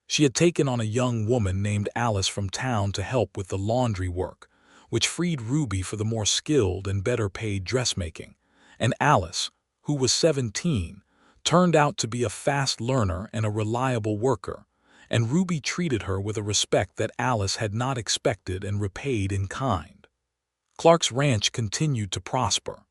A: She had taken on a young woman named Alice from town to help with the laundry work, which freed Ruby for the more skilled and better-paid dressmaking, and Alice, who was 17, turned out to be a fast learner and a reliable worker, and Ruby treated her with a respect that Alice had not expected and repaid in kind. Clark's ranch continued to prosper.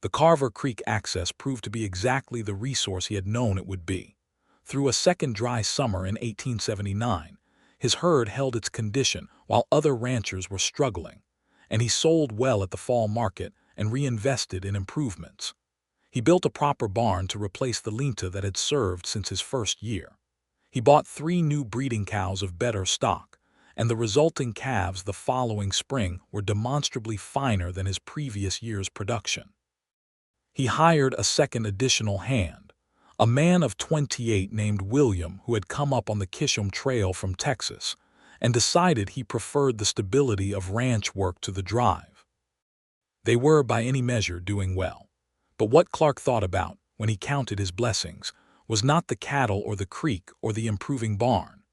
A: The Carver Creek access proved to be exactly the resource he had known it would be. Through a second dry summer in 1879, his herd held its condition while other ranchers were struggling, and he sold well at the fall market and reinvested in improvements. He built a proper barn to replace the linta that had served since his first year. He bought 3 new breeding cows of better stock, and the resulting calves the following spring were demonstrably finer than his previous year's production. He hired a second additional hand, a man of 28 named William who had come up on the Kishom Trail from Texas and decided he preferred the stability of ranch work to the drive. They were, by any measure, doing well. But what Clark thought about, when he counted his blessings, was not the cattle or the creek or the improving barn.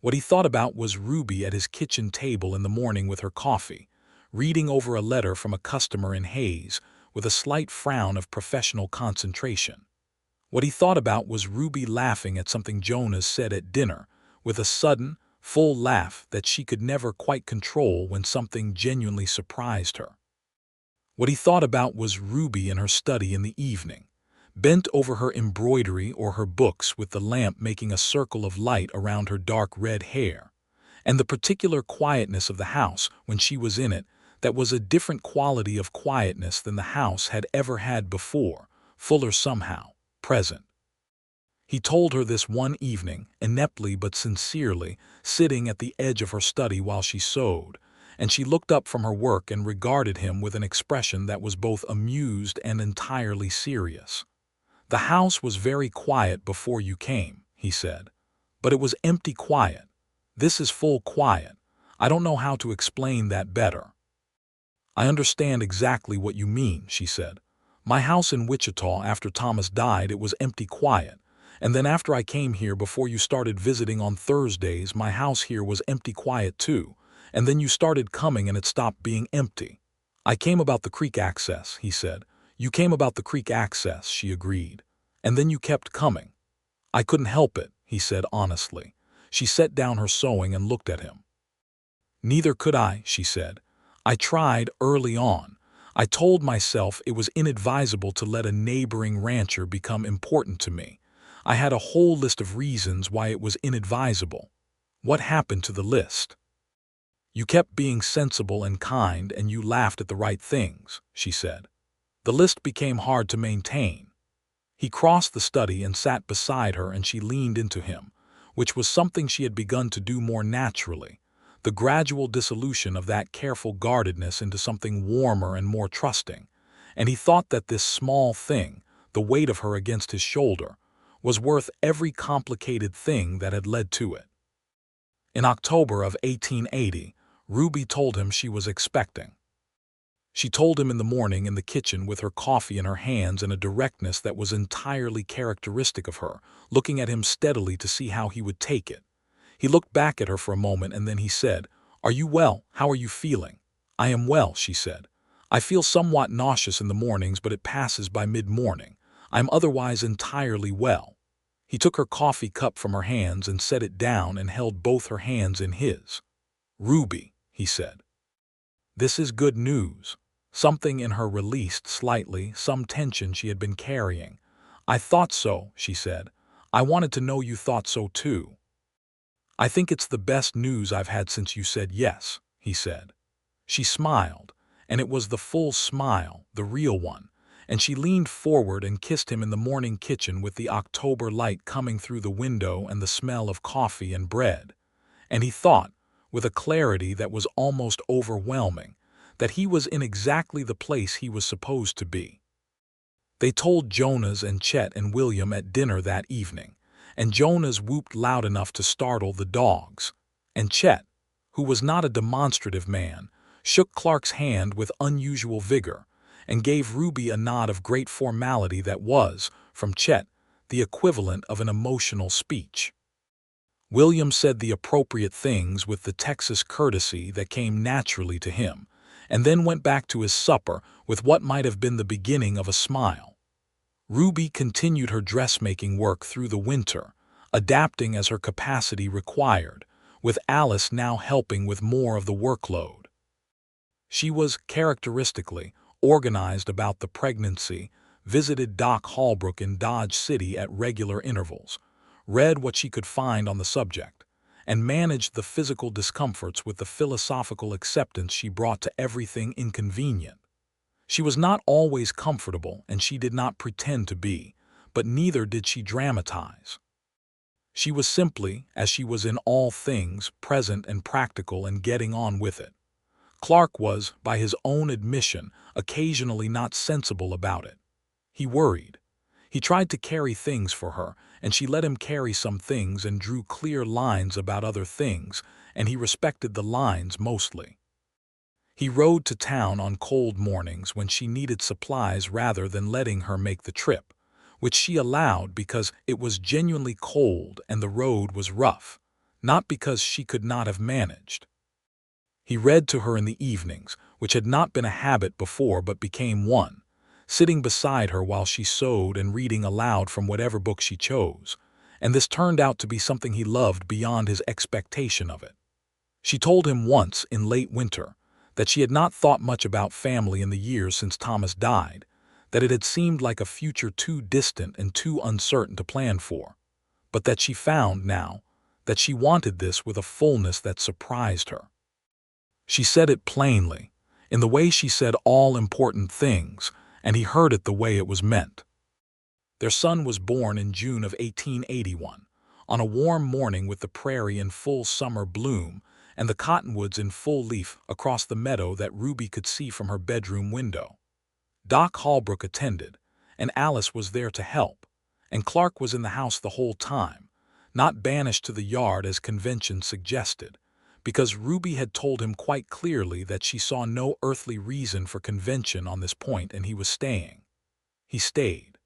A: What he thought about was Ruby at his kitchen table in the morning with her coffee, reading over a letter from a customer in Hayes with a slight frown of professional concentration. What he thought about was Ruby laughing at something Jonas said at dinner, with a sudden, full laugh that she could never quite control when something genuinely surprised her. What he thought about was Ruby in her study in the evening, bent over her embroidery or her books with the lamp making a circle of light around her dark red hair, and the particular quietness of the house when she was in it that was a different quality of quietness than the house had ever had before, fuller somehow, present. He told her this one evening, ineptly but sincerely, sitting at the edge of her study while she sewed, and she looked up from her work and regarded him with an expression that was both amused and entirely serious. "The house was very quiet before you came," he said, "but it was empty quiet. This is full quiet. I don't know how to explain that better." "I understand exactly what you mean," she said. "My house in Wichita, after Thomas died, it was empty quiet. And then after I came here before you started visiting on Thursdays, my house here was empty quiet too. And then you started coming and it stopped being empty." "I came about the creek access," he said. "You came about the creek access," she agreed. "And then you kept coming." "I couldn't help it," he said honestly. She set down her sewing and looked at him. "Neither could I," she said. "I tried early on. I told myself it was inadvisable to let a neighboring rancher become important to me. I had a whole list of reasons why it was inadvisable." "What happened to the list?" "You kept being sensible and kind, and you laughed at the right things," she said. "The list became hard to maintain." He crossed the study and sat beside her, and she leaned into him, which was something she had begun to do more naturally, the gradual dissolution of that careful guardedness into something warmer and more trusting, and he thought that this small thing, the weight of her against his shoulder, was worth every complicated thing that had led to it. In October of 1880, Ruby told him she was expecting. She told him in the morning in the kitchen with her coffee in her hands and a directness that was entirely characteristic of her, looking at him steadily to see how he would take it. He looked back at her for a moment and then he said, "Are you well? How are you feeling?" "I am well," she said. "I feel somewhat nauseous in the mornings, but it passes by mid-morning. I am otherwise entirely well." He took her coffee cup from her hands and set it down and held both her hands in his. "Ruby," he said, "this is good news." Something in her released slightly, some tension she had been carrying. "I thought so," she said. "I wanted to know you thought so too." "I think it's the best news I've had since you said yes," he said. She smiled, and it was the full smile, the real one, and she leaned forward and kissed him in the morning kitchen with the October light coming through the window and the smell of coffee and bread. And he thought, with a clarity that was almost overwhelming, that he was in exactly the place he was supposed to be. They told Jonas and Chet and William at dinner that evening, and Jonas whooped loud enough to startle the dogs, and Chet, who was not a demonstrative man, shook Clark's hand with unusual vigor and gave Ruby a nod of great formality that was, from Chet, the equivalent of an emotional speech. William said the appropriate things with the Texas courtesy that came naturally to him, and then went back to his supper with what might have been the beginning of a smile. Ruby continued her dressmaking work through the winter, adapting as her capacity required, with Alice now helping with more of the workload. She was, characteristically, organized about the pregnancy, visited Doc Holbrook in Dodge City at regular intervals, read what she could find on the subject, and managed the physical discomforts with the philosophical acceptance she brought to everything inconvenient. She was not always comfortable, and she did not pretend to be, but neither did she dramatize. She was simply, as she was in all things, present and practical and getting on with it. Clark was, by his own admission, occasionally not sensible about it. He worried. He tried to carry things for her, and she let him carry some things and drew clear lines about other things, and he respected the lines mostly. He rode to town on cold mornings when she needed supplies rather than letting her make the trip, which she allowed because it was genuinely cold and the road was rough, not because she could not have managed. He read to her in the evenings, which had not been a habit before but became one, sitting beside her while she sewed and reading aloud from whatever book she chose, and this turned out to be something he loved beyond his expectation of it. She told him once, in late winter, that she had not thought much about family in the years since Thomas died, that it had seemed like a future too distant and too uncertain to plan for, but that she found now that she wanted this with a fullness that surprised her. She said it plainly, in the way she said all important things, and he heard it the way it was meant. Their son was born in June of 1881, on a warm morning with the prairie in full summer bloom and the cottonwoods in full leaf across the meadow that Ruby could see from her bedroom window. Doc Holbrook attended, and Alice was there to help, and Clark was in the house the whole time, not banished to the yard as convention suggested, because Ruby had told him quite clearly that she saw no earthly reason for convention on this point and he was staying. He stayed.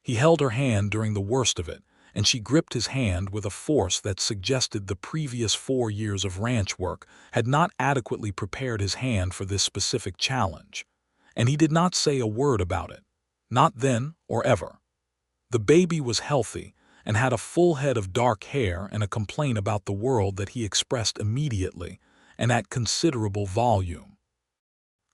A: He held her hand during the worst of it, and she gripped his hand with a force that suggested the previous 4 years of ranch work had not adequately prepared his hand for this specific challenge. And he did not say a word about it, not then or ever. The baby was healthy and had a full head of dark hair and a complaint about the world that he expressed immediately and at considerable volume.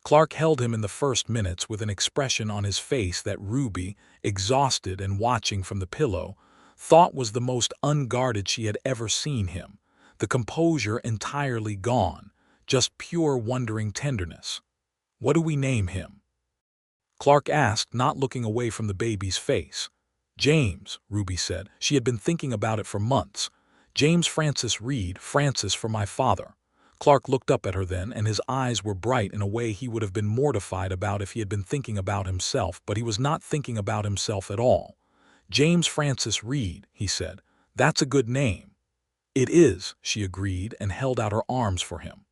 A: Clark held him in the first minutes with an expression on his face that Ruby, exhausted and watching from the pillow, thought was the most unguarded she had ever seen him, the composure entirely gone, just pure wondering tenderness. "What do we name him?" Clark asked, not looking away from the baby's face. "James," Ruby said. She had been thinking about it for months. "James Francis Reed, Francis for my father." Clark looked up at her then, and his eyes were bright in a way he would have been mortified about if he had been thinking about himself, but he was not thinking about himself at all. "James Francis Reed," he said. "That's a good name." "It is," she agreed and held out her arms for him.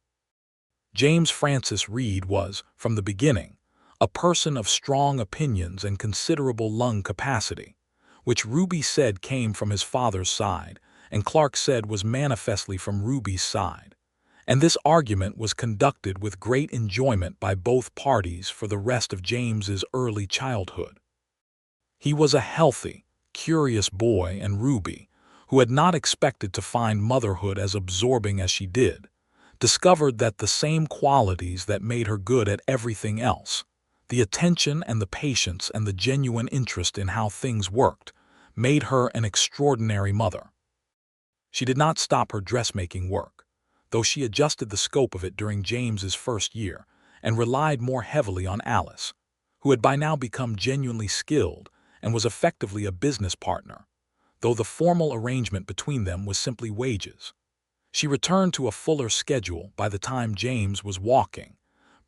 A: James Francis Reed was, from the beginning, a person of strong opinions and considerable lung capacity, which Ruby said came from his father's side, and Clark said was manifestly from Ruby's side. And this argument was conducted with great enjoyment by both parties for the rest of James's early childhood. He was a healthy, curious boy, and Ruby, who had not expected to find motherhood as absorbing as she did, discovered that the same qualities that made her good at everything else, the attention and the patience and the genuine interest in how things worked, made her an extraordinary mother. She did not stop her dressmaking work, though she adjusted the scope of it during James's first year and relied more heavily on Alice, who had by now become genuinely skilled and was effectively a business partner, though the formal arrangement between them was simply wages. She returned to a fuller schedule by the time James was walking,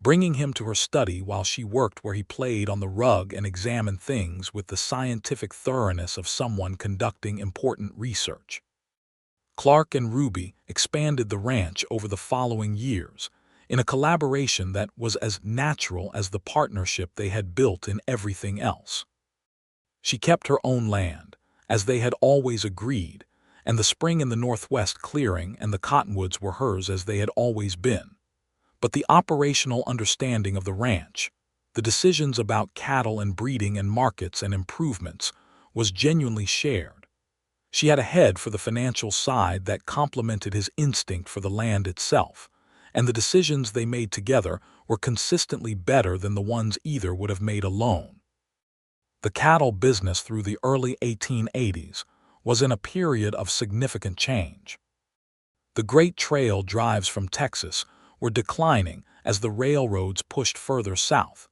A: bringing him to her study while she worked where he played on the rug and examined things with the scientific thoroughness of someone conducting important research. Clark and Ruby expanded the ranch over the following years, in a collaboration that was as natural as the partnership they had built in everything else. She kept her own land, as they had always agreed, and the spring in the northwest clearing and the cottonwoods were hers as they had always been. But the operational understanding of the ranch, the decisions about cattle and breeding and markets and improvements, was genuinely shared. She had a head for the financial side that complemented his instinct for the land itself, and the decisions they made together were consistently better than the ones either would have made alone. The cattle business through the early 1880s was in a period of significant change. The great trail drives from Texas were declining as the railroads pushed further south,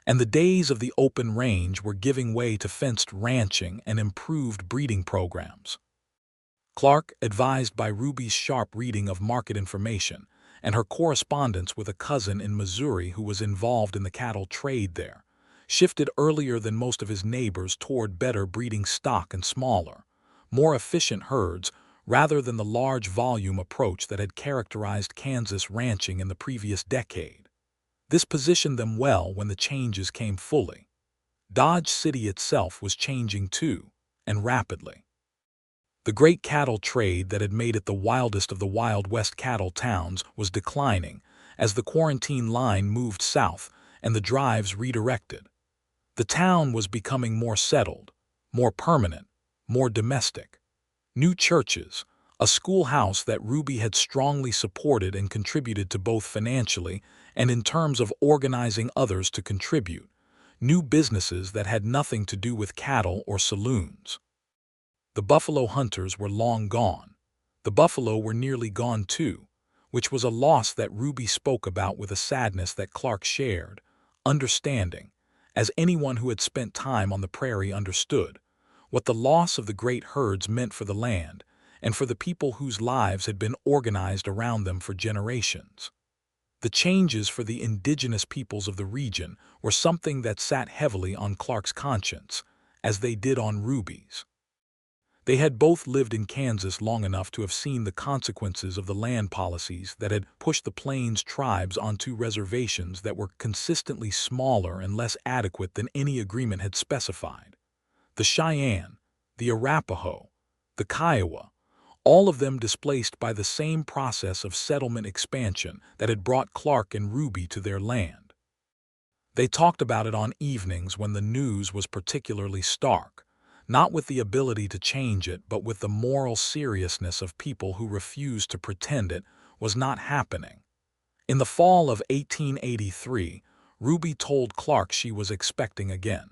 A: and the days of the open range were giving way to fenced ranching and improved breeding programs. Clark, advised by Ruby's sharp reading of market information and her correspondence with a cousin in Missouri who was involved in the cattle trade there, shifted earlier than most of his neighbors toward better breeding stock and smaller, more efficient herds rather than the large volume approach that had characterized Kansas ranching in the previous decade. This positioned them well when the changes came fully. Dodge City itself was changing too, and rapidly. The great cattle trade that had made it the wildest of the Wild West cattle towns was declining as the quarantine line moved south and the drives redirected. The town was becoming more settled, more permanent, more domestic. New churches, a schoolhouse that Ruby had strongly supported and contributed to both financially and in terms of organizing others to contribute, new businesses that had nothing to do with cattle or saloons. The buffalo hunters were long gone. The buffalo were nearly gone too, which was a loss that Ruby spoke about with a sadness that Clark shared, understanding, as anyone who had spent time on the prairie understood, what the loss of the great herds meant for the land and for the people whose lives had been organized around them for generations. The changes for the indigenous peoples of the region were something that sat heavily on Clark's conscience, as they did on Ruby's. They had both lived in Kansas long enough to have seen the consequences of the land policies that had pushed the Plains tribes onto reservations that were consistently smaller and less adequate than any agreement had specified. The Cheyenne, the Arapaho, the Kiowa, all of them displaced by the same process of settlement expansion that had brought Clark and Ruby to their land. They talked about it on evenings when the news was particularly stark, not with the ability to change it, but with the moral seriousness of people who refused to pretend it was not happening. In the fall of 1883, Ruby told Clark she was expecting again.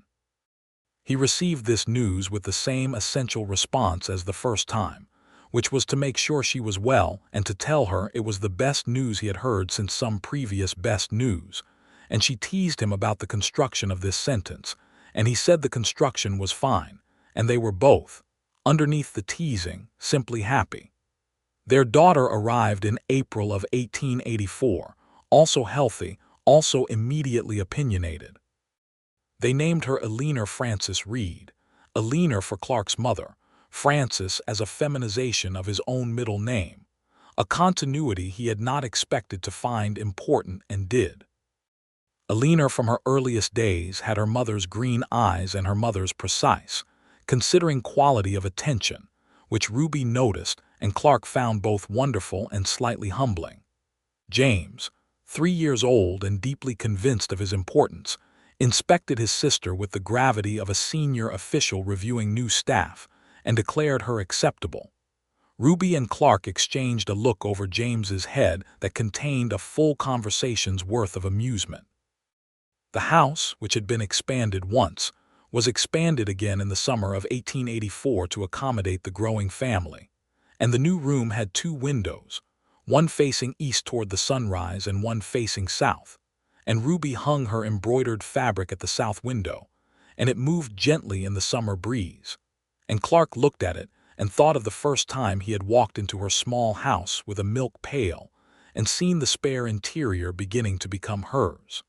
A: He received this news with the same essential response as the first time, which was to make sure she was well and to tell her it was the best news he had heard since some previous best news, and she teased him about the construction of this sentence, and he said the construction was fine, and they were both, underneath the teasing, simply happy. Their daughter arrived in April of 1884, also healthy, also immediately opinionated. They named her Eleanor Frances Reed, Eleanor for Clark's mother, Frances as a feminization of his own middle name, a continuity he had not expected to find important and did. Eleanor from her earliest days had her mother's green eyes and her mother's precise, considering quality of attention, which Ruby noticed and Clark found both wonderful and slightly humbling. James, 3 years old and deeply convinced of his importance, inspected his sister with the gravity of a senior official reviewing new staff and declared her acceptable. Ruby and Clark exchanged a look over James's head that contained a full conversation's worth of amusement. The house, which had been expanded once, was expanded again in the summer of 1884 to accommodate the growing family, and the new room had 2 windows, one facing east toward the sunrise and one facing south, and Ruby hung her embroidered fabric at the south window, and it moved gently in the summer breeze, and Clark looked at it and thought of the first time he had walked into her small house with a milk pail and seen the spare interior beginning to become hers.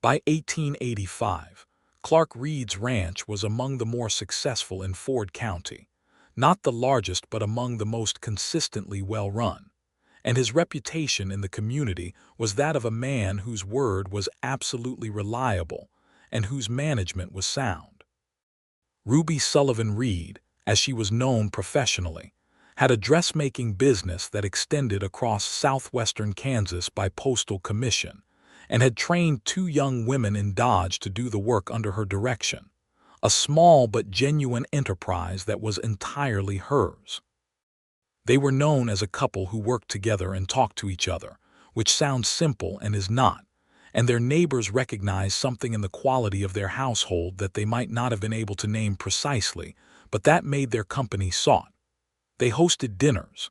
A: By 1885, Clark Reed's ranch was among the more successful in Ford County, not the largest but among the most consistently well-run, and his reputation in the community was that of a man whose word was absolutely reliable and whose management was sound. Ruby Sullivan Reed, as she was known professionally, had a dressmaking business that extended across southwestern Kansas by postal commission, and had trained 2 young women in Dodge to do the work under her direction, a small but genuine enterprise that was entirely hers. They were known as a couple who worked together and talked to each other, which sounds simple and is not, and their neighbors recognized something in the quality of their household that they might not have been able to name precisely, but that made their company sought. They hosted dinners.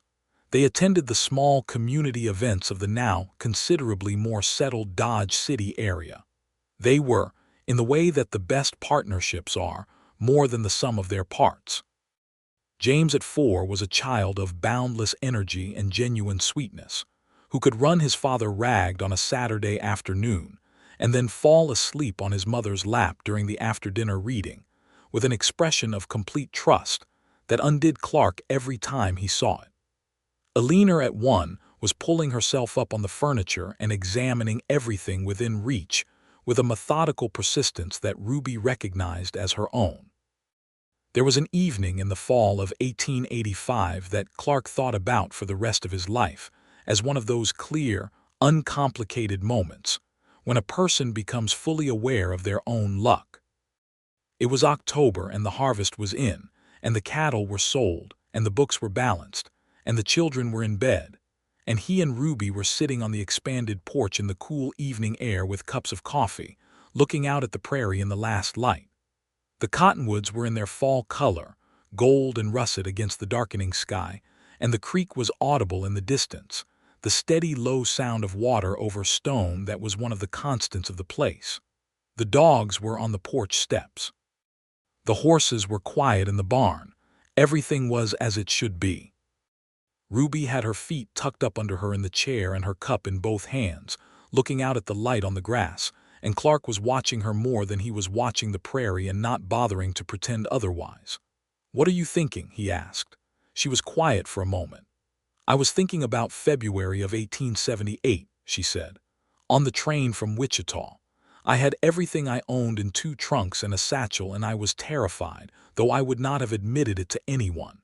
A: They attended the small community events of the now considerably more settled Dodge City area. They were, in the way that the best partnerships are, more than the sum of their parts. James at 4 was a child of boundless energy and genuine sweetness, who could run his father ragged on a Saturday afternoon and then fall asleep on his mother's lap during the after-dinner reading, with an expression of complete trust that undid Clark every time he saw it. Alina at 1 was pulling herself up on the furniture and examining everything within reach with a methodical persistence that Ruby recognized as her own. There was an evening in the fall of 1885 that Clark thought about for the rest of his life as one of those clear, uncomplicated moments when a person becomes fully aware of their own luck. It was October and the harvest was in, and the cattle were sold, and the books were balanced, and the children were in bed, and he and Ruby were sitting on the expanded porch in the cool evening air with cups of coffee, looking out at the prairie in the last light. The cottonwoods were in their fall color, gold and russet against the darkening sky, and the creek was audible in the distance, the steady low sound of water over stone that was one of the constants of the place. The dogs were on the porch steps. The horses were quiet in the barn. Everything was as it should be. Ruby had her feet tucked up under her in the chair and her cup in both hands, looking out at the light on the grass, and Clark was watching her more than he was watching the prairie and not bothering to pretend otherwise. "What are you thinking?" he asked. She was quiet for a moment. "I was thinking about February of 1878, she said. "On the train from Wichita. I had everything I owned in 2 trunks and a satchel, and I was terrified, though I would not have admitted it to anyone.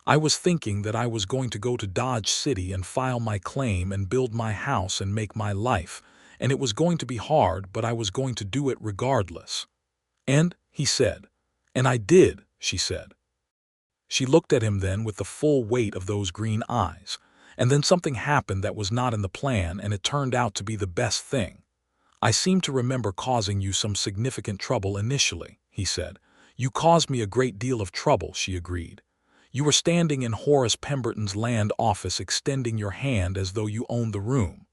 A: I was thinking that I was going to go to Dodge City and file my claim and build my house and make my life, and it was going to be hard, but I was going to do it regardless." "And," he said. "And I did," she said. She looked at him then with the full weight of those green eyes, and then something happened that was not in the plan, and it turned out to be the best thing. "I seem to remember causing you some significant trouble initially," he said. "You caused me a great deal of trouble," she agreed. "You were standing in Horace Pemberton's land office extending your hand as though you owned the room."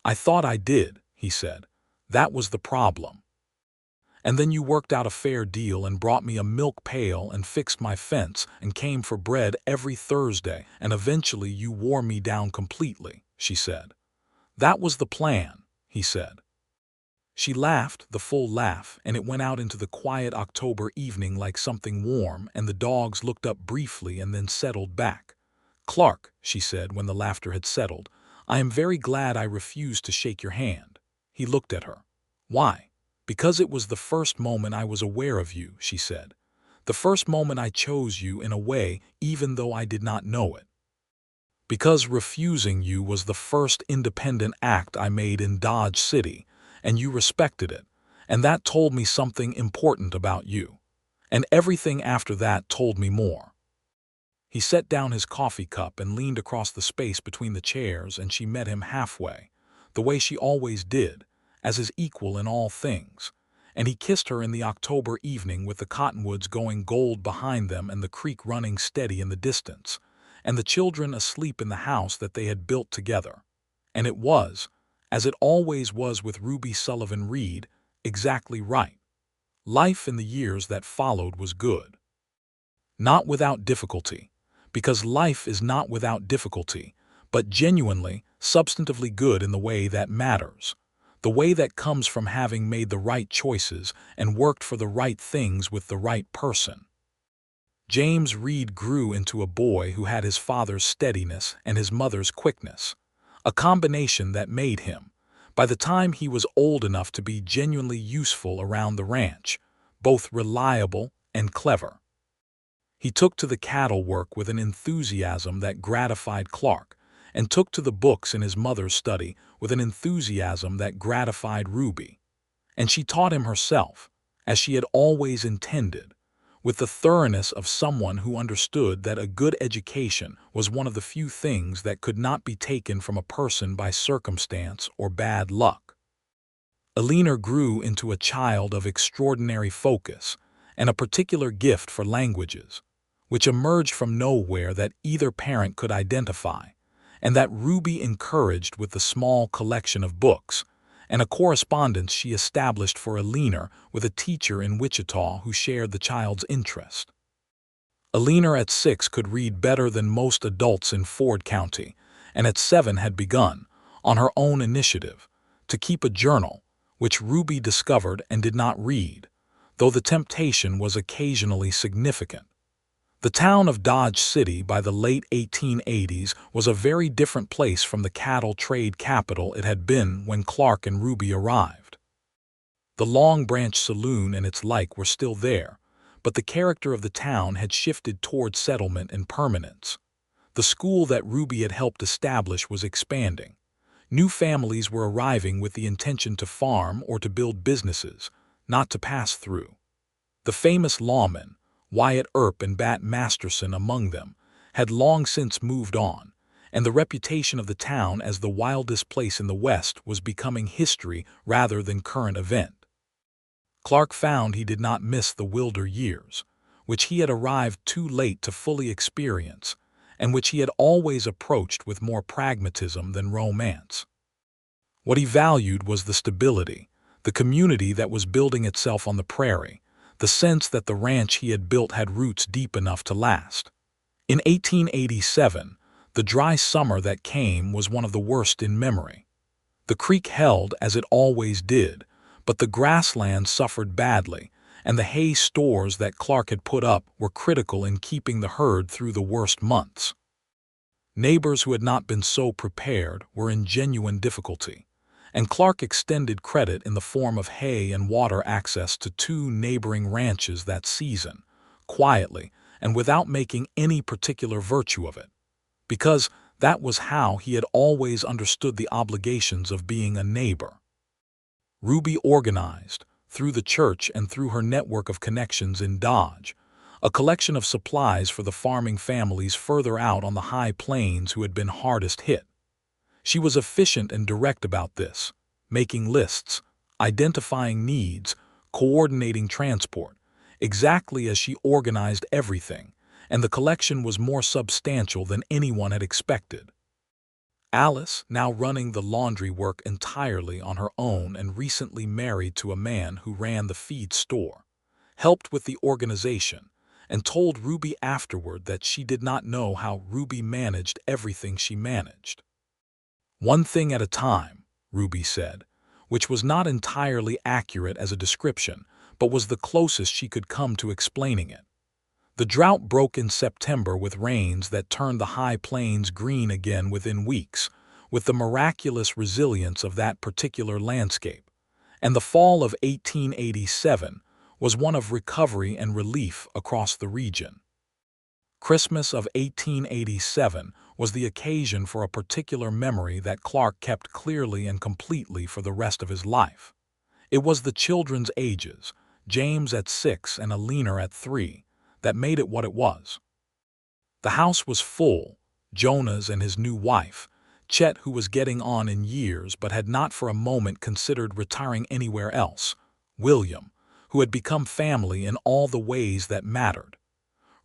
A: "I thought I did," he said. "That was the problem. And then you worked out a fair deal and brought me a milk pail and fixed my fence and came for bread every Thursday, and eventually you wore me down completely," she said. "That was the plan," he said. She laughed, the full laugh, and it went out into the quiet October evening like something warm, and the dogs looked up briefly and then settled back. "Clark," she said when the laughter had settled, "I am very glad I refused to shake your hand." He looked at her. "Why?" "Because it was the first moment I was aware of you," she said. "The first moment I chose you in a way, even though I did not know it. Because refusing you was the first independent act I made in Dodge City, and you respected it, and that told me something important about you. And everything after that told me more." He set down his coffee cup and leaned across the space between the chairs, and she met him halfway, the way she always did, as his equal in all things, and he kissed her in the October evening with the cottonwoods going gold behind them and the creek running steady in the distance, and the children asleep in the house that they had built together. And it was, as it always was with Ruby Sullivan Reed, exactly right. Life in the years that followed was good. Not without difficulty, because life is not without difficulty, but genuinely, substantively good in the way that matters, the way that comes from having made the right choices and worked for the right things with the right person. James Reed grew into a boy who had his father's steadiness and his mother's quickness, a combination that made him, by the time he was old enough to be genuinely useful around the ranch, both reliable and clever. He took to the cattle work with an enthusiasm that gratified Clark, and took to the books in his mother's study with an enthusiasm that gratified Ruby. And she taught him herself, as she had always intended, with the thoroughness of someone who understood that a good education was one of the few things that could not be taken from a person by circumstance or bad luck. Alina grew into a child of extraordinary focus and a particular gift for languages, which emerged from nowhere that either parent could identify, and that Ruby encouraged with the small collection of books, and a correspondence she established for Alina with a teacher in Wichita who shared the child's interest. Alina at 6 could read better than most adults in Ford County, and at 7 had begun, on her own initiative, to keep a journal, which Ruby discovered and did not read, though the temptation was occasionally significant. The town of Dodge City by the late 1880s was a very different place from the cattle trade capital it had been when Clark and Ruby arrived. The Long Branch Saloon and its like were still there, but the character of the town had shifted toward settlement and permanence. The school that Ruby had helped establish was expanding. New families were arriving with the intention to farm or to build businesses, not to pass through. The famous lawmen, Wyatt Earp and Bat Masterson among them, had long since moved on, and the reputation of the town as the wildest place in the West was becoming history rather than current event. Clark found he did not miss the wilder years, which he had arrived too late to fully experience, and which he had always approached with more pragmatism than romance. What he valued was the stability, the community that was building itself on the prairie, the sense that the ranch he had built had roots deep enough to last. In 1887, the dry summer that came was one of the worst in memory. The creek held as it always did, but the grassland suffered badly, and the hay stores that Clark had put up were critical in keeping the herd through the worst months. Neighbors who had not been so prepared were in genuine difficulty, and Clark extended credit in the form of hay and water access to 2 neighboring ranches that season, quietly and without making any particular virtue of it, because that was how he had always understood the obligations of being a neighbor. Ruby organized, through the church and through her network of connections in Dodge, a collection of supplies for the farming families further out on the high plains who had been hardest hit. She was efficient and direct about this, making lists, identifying needs, coordinating transport, exactly as she organized everything, and the collection was more substantial than anyone had expected. Alice, now running the laundry work entirely on her own and recently married to a man who ran the feed store, helped with the organization and told Ruby afterward that she did not know how Ruby managed everything she managed. "One thing at a time," Ruby said, which was not entirely accurate as a description, but was the closest she could come to explaining it. The drought broke in September with rains that turned the high plains green again within weeks, with the miraculous resilience of that particular landscape, and the fall of 1887 was one of recovery and relief across the region. Christmas of 1887 was the occasion for a particular memory that Clark kept clearly and completely for the rest of his life. It was the children's ages, James at 6 and Alina at 3, that made it what it was. The house was full, Jonas and his new wife, Chet, who was getting on in years but had not for a moment considered retiring anywhere else, William, who had become family in all the ways that mattered.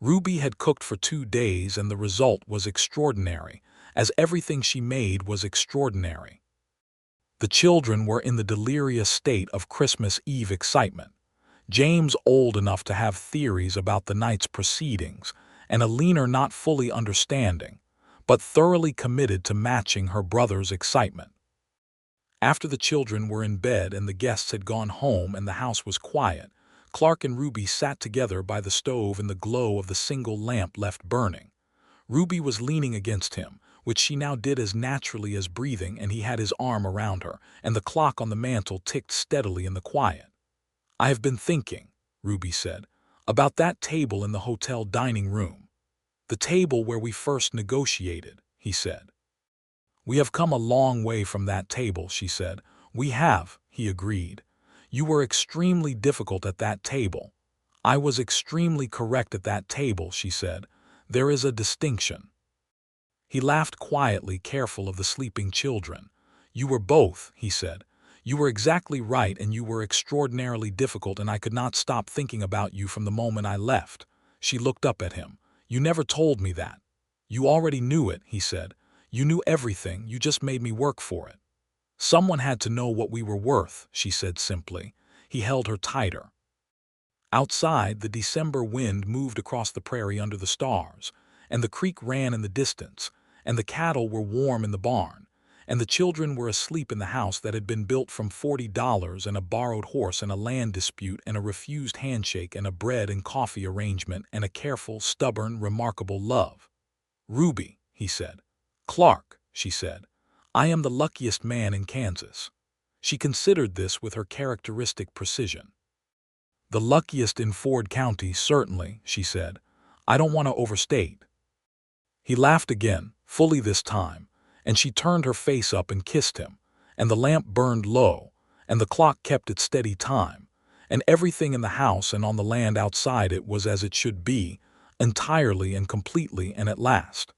A: Ruby had cooked for 2 days and the result was extraordinary, as everything she made was extraordinary. The children were in the delirious state of Christmas Eve excitement. James old enough to have theories about the night's proceedings, and Alina not fully understanding, but thoroughly committed to matching her brother's excitement. After the children were in bed and the guests had gone home and the house was quiet, Clark and Ruby sat together by the stove in the glow of the single lamp left burning. Ruby was leaning against him, which she now did as naturally as breathing, and he had his arm around her, and the clock on the mantel ticked steadily in the quiet. "I have been thinking," Ruby said, "about that table in the hotel dining room. The table where we first negotiated," he said. "We have come a long way from that table," she said. "We have," he agreed. "You were extremely difficult at that table." "I was extremely correct at that table," she said. "There is a distinction." He laughed quietly, careful of the sleeping children. "You were both," he said. "You were exactly right, and you were extraordinarily difficult, and I could not stop thinking about you from the moment I left." She looked up at him. "You never told me that." "You already knew it," he said. "You knew everything, you just made me work for it." "Someone had to know what we were worth," she said simply. He held her tighter. Outside, the December wind moved across the prairie under the stars, and the creek ran in the distance, and the cattle were warm in the barn, and the children were asleep in the house that had been built from $40 and a borrowed horse and a land dispute and a refused handshake and a bread and coffee arrangement and a careful, stubborn, remarkable love. "Ruby," he said. "Clark," she said, "I am the luckiest man in Kansas." She considered this with her characteristic precision. "The luckiest in Ford County, certainly," she said. "I don't want to overstate." He laughed again, fully this time, and she turned her face up and kissed him, and the lamp burned low, and the clock kept its steady time, and everything in the house and on the land outside it was as it should be, entirely and completely, and at last.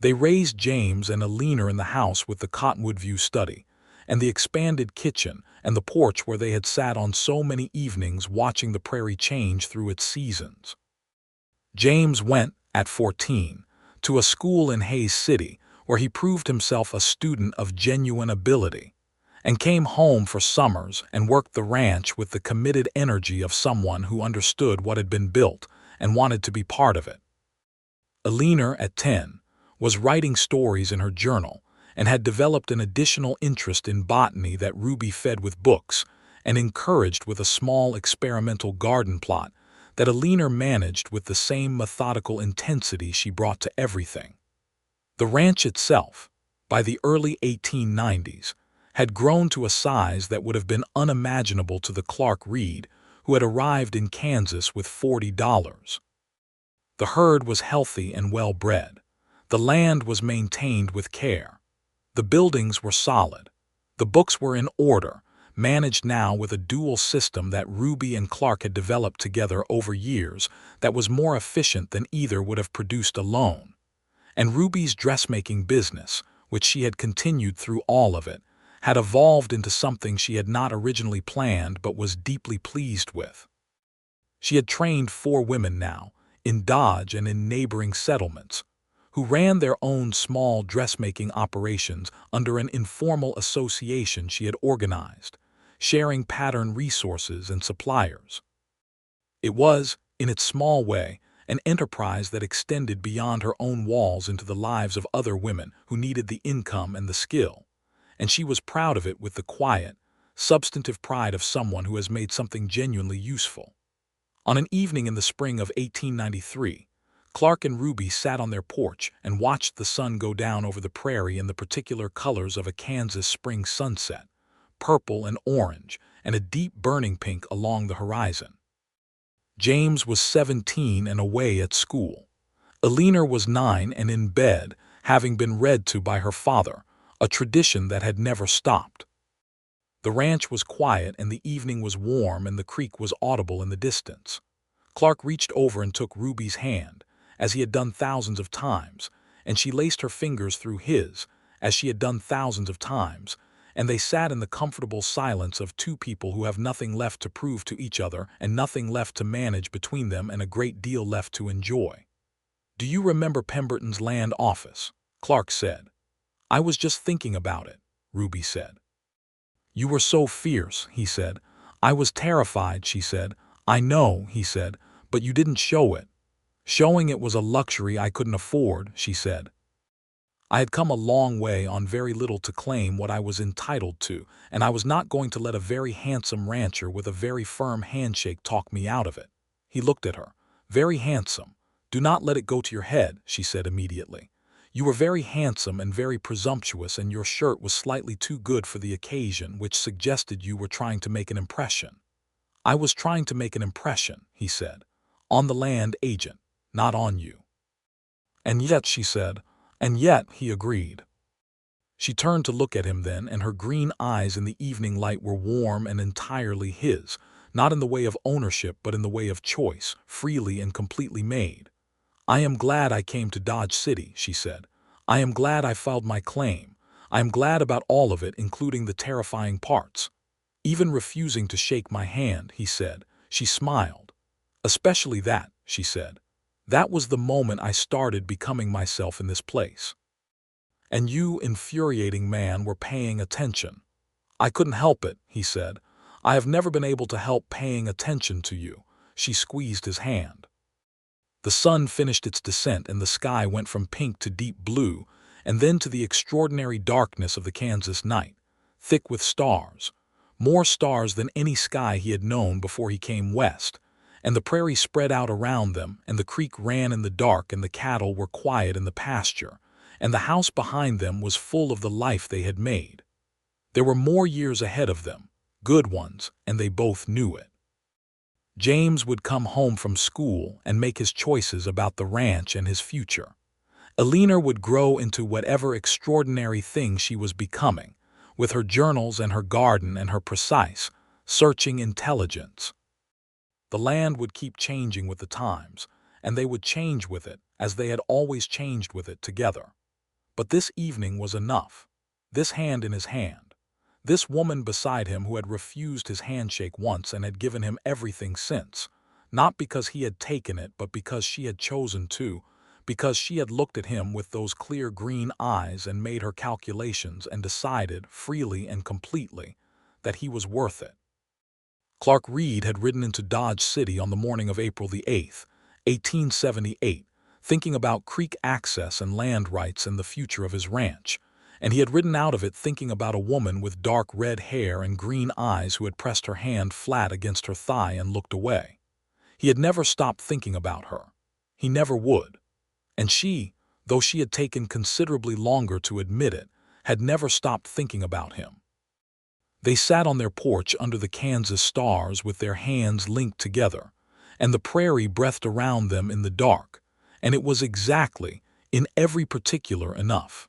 A: They raised James and Alina in the house with the Cottonwood View study, and the expanded kitchen, and the porch where they had sat on so many evenings watching the prairie change through its seasons. James went, at 14, to a school in Hays City, where he proved himself a student of genuine ability, and came home for summers and worked the ranch with the committed energy of someone who understood what had been built and wanted to be part of it. Alina, at 10, was writing stories in her journal and had developed an additional interest in botany that Ruby fed with books and encouraged with a small experimental garden plot that Alina managed with the same methodical intensity she brought to everything. The ranch itself, by the early 1890s, had grown to a size that would have been unimaginable to the Clark Reed who had arrived in Kansas with $40. The herd was healthy and well-bred. The land was maintained with care. The buildings were solid. The books were in order, managed now with a dual system that Ruby and Clark had developed together over years that was more efficient than either would have produced alone. And Ruby's dressmaking business, which she had continued through all of it, had evolved into something she had not originally planned but was deeply pleased with. She had trained 4 women now, in Dodge and in neighboring settlements, who ran their own small dressmaking operations under an informal association she had organized, sharing pattern resources and suppliers. It was, in its small way, an enterprise that extended beyond her own walls into the lives of other women who needed the income and the skill, and she was proud of it with the quiet, substantive pride of someone who has made something genuinely useful. On an evening in the spring of 1893, Clark and Ruby sat on their porch and watched the sun go down over the prairie in the particular colors of a Kansas spring sunset, purple and orange, and a deep burning pink along the horizon. James was 17 and away at school. Alina was 9 and in bed, having been read to by her father, a tradition that had never stopped. The ranch was quiet and the evening was warm and the creek was audible in the distance. Clark reached over and took Ruby's hand, as he had done thousands of times, and she laced her fingers through his, as she had done thousands of times, and they sat in the comfortable silence of 2 people who have nothing left to prove to each other and nothing left to manage between them and a great deal left to enjoy. "Do you remember Pemberton's land office?" Clark said. "I was just thinking about it," Ruby said. "You were so fierce," he said. "I was terrified," she said. "I know," he said, "but you didn't show it." "Showing it was a luxury I couldn't afford," she said. "I had come a long way on very little to claim what I was entitled to, and I was not going to let a very handsome rancher with a very firm handshake talk me out of it." He looked at her. "Very handsome. Do not let it go to your head," she said immediately. "You were very handsome and very presumptuous, and your shirt was slightly too good for the occasion, which suggested you were trying to make an impression." "I was trying to make an impression," he said, "on the land agent, not on you." "And yet," she said. "And yet," he agreed. She turned to look at him then, and her green eyes in the evening light were warm and entirely his, not in the way of ownership but in the way of choice, freely and completely made. "I am glad I came to Dodge City," she said. "I am glad I filed my claim. I am glad about all of it, including the terrifying parts. Even refusing to shake my hand," he said. She smiled. "Especially that," she said. "That was the moment I started becoming myself in this place. And you, infuriating man, were paying attention." "I couldn't help it," he said. "I have never been able to help paying attention to you." She squeezed his hand. The sun finished its descent and the sky went from pink to deep blue, and then to the extraordinary darkness of the Kansas night, thick with stars, more stars than any sky he had known before he came west, and the prairie spread out around them, and the creek ran in the dark, and the cattle were quiet in the pasture, and the house behind them was full of the life they had made. There were more years ahead of them, good ones, and they both knew it. James would come home from school and make his choices about the ranch and his future. Eleanor would grow into whatever extraordinary thing she was becoming, with her journals and her garden and her precise, searching intelligence. The land would keep changing with the times, and they would change with it as they had always changed with it together. But this evening was enough. This hand in his hand. This woman beside him who had refused his handshake once and had given him everything since, not because he had taken it but because she had chosen to, because she had looked at him with those clear green eyes and made her calculations and decided, freely and completely, that he was worth it. Clark Reed had ridden into Dodge City on the morning of April the 8th, 1878, thinking about creek access and land rights and the future of his ranch, and he had ridden out of it thinking about a woman with dark red hair and green eyes who had pressed her hand flat against her thigh and looked away. He had never stopped thinking about her. He never would. And she, though she had taken considerably longer to admit it, had never stopped thinking about him. They sat on their porch under the Kansas stars with their hands linked together, and the prairie breathed around them in the dark, and it was exactly, in every particular, enough.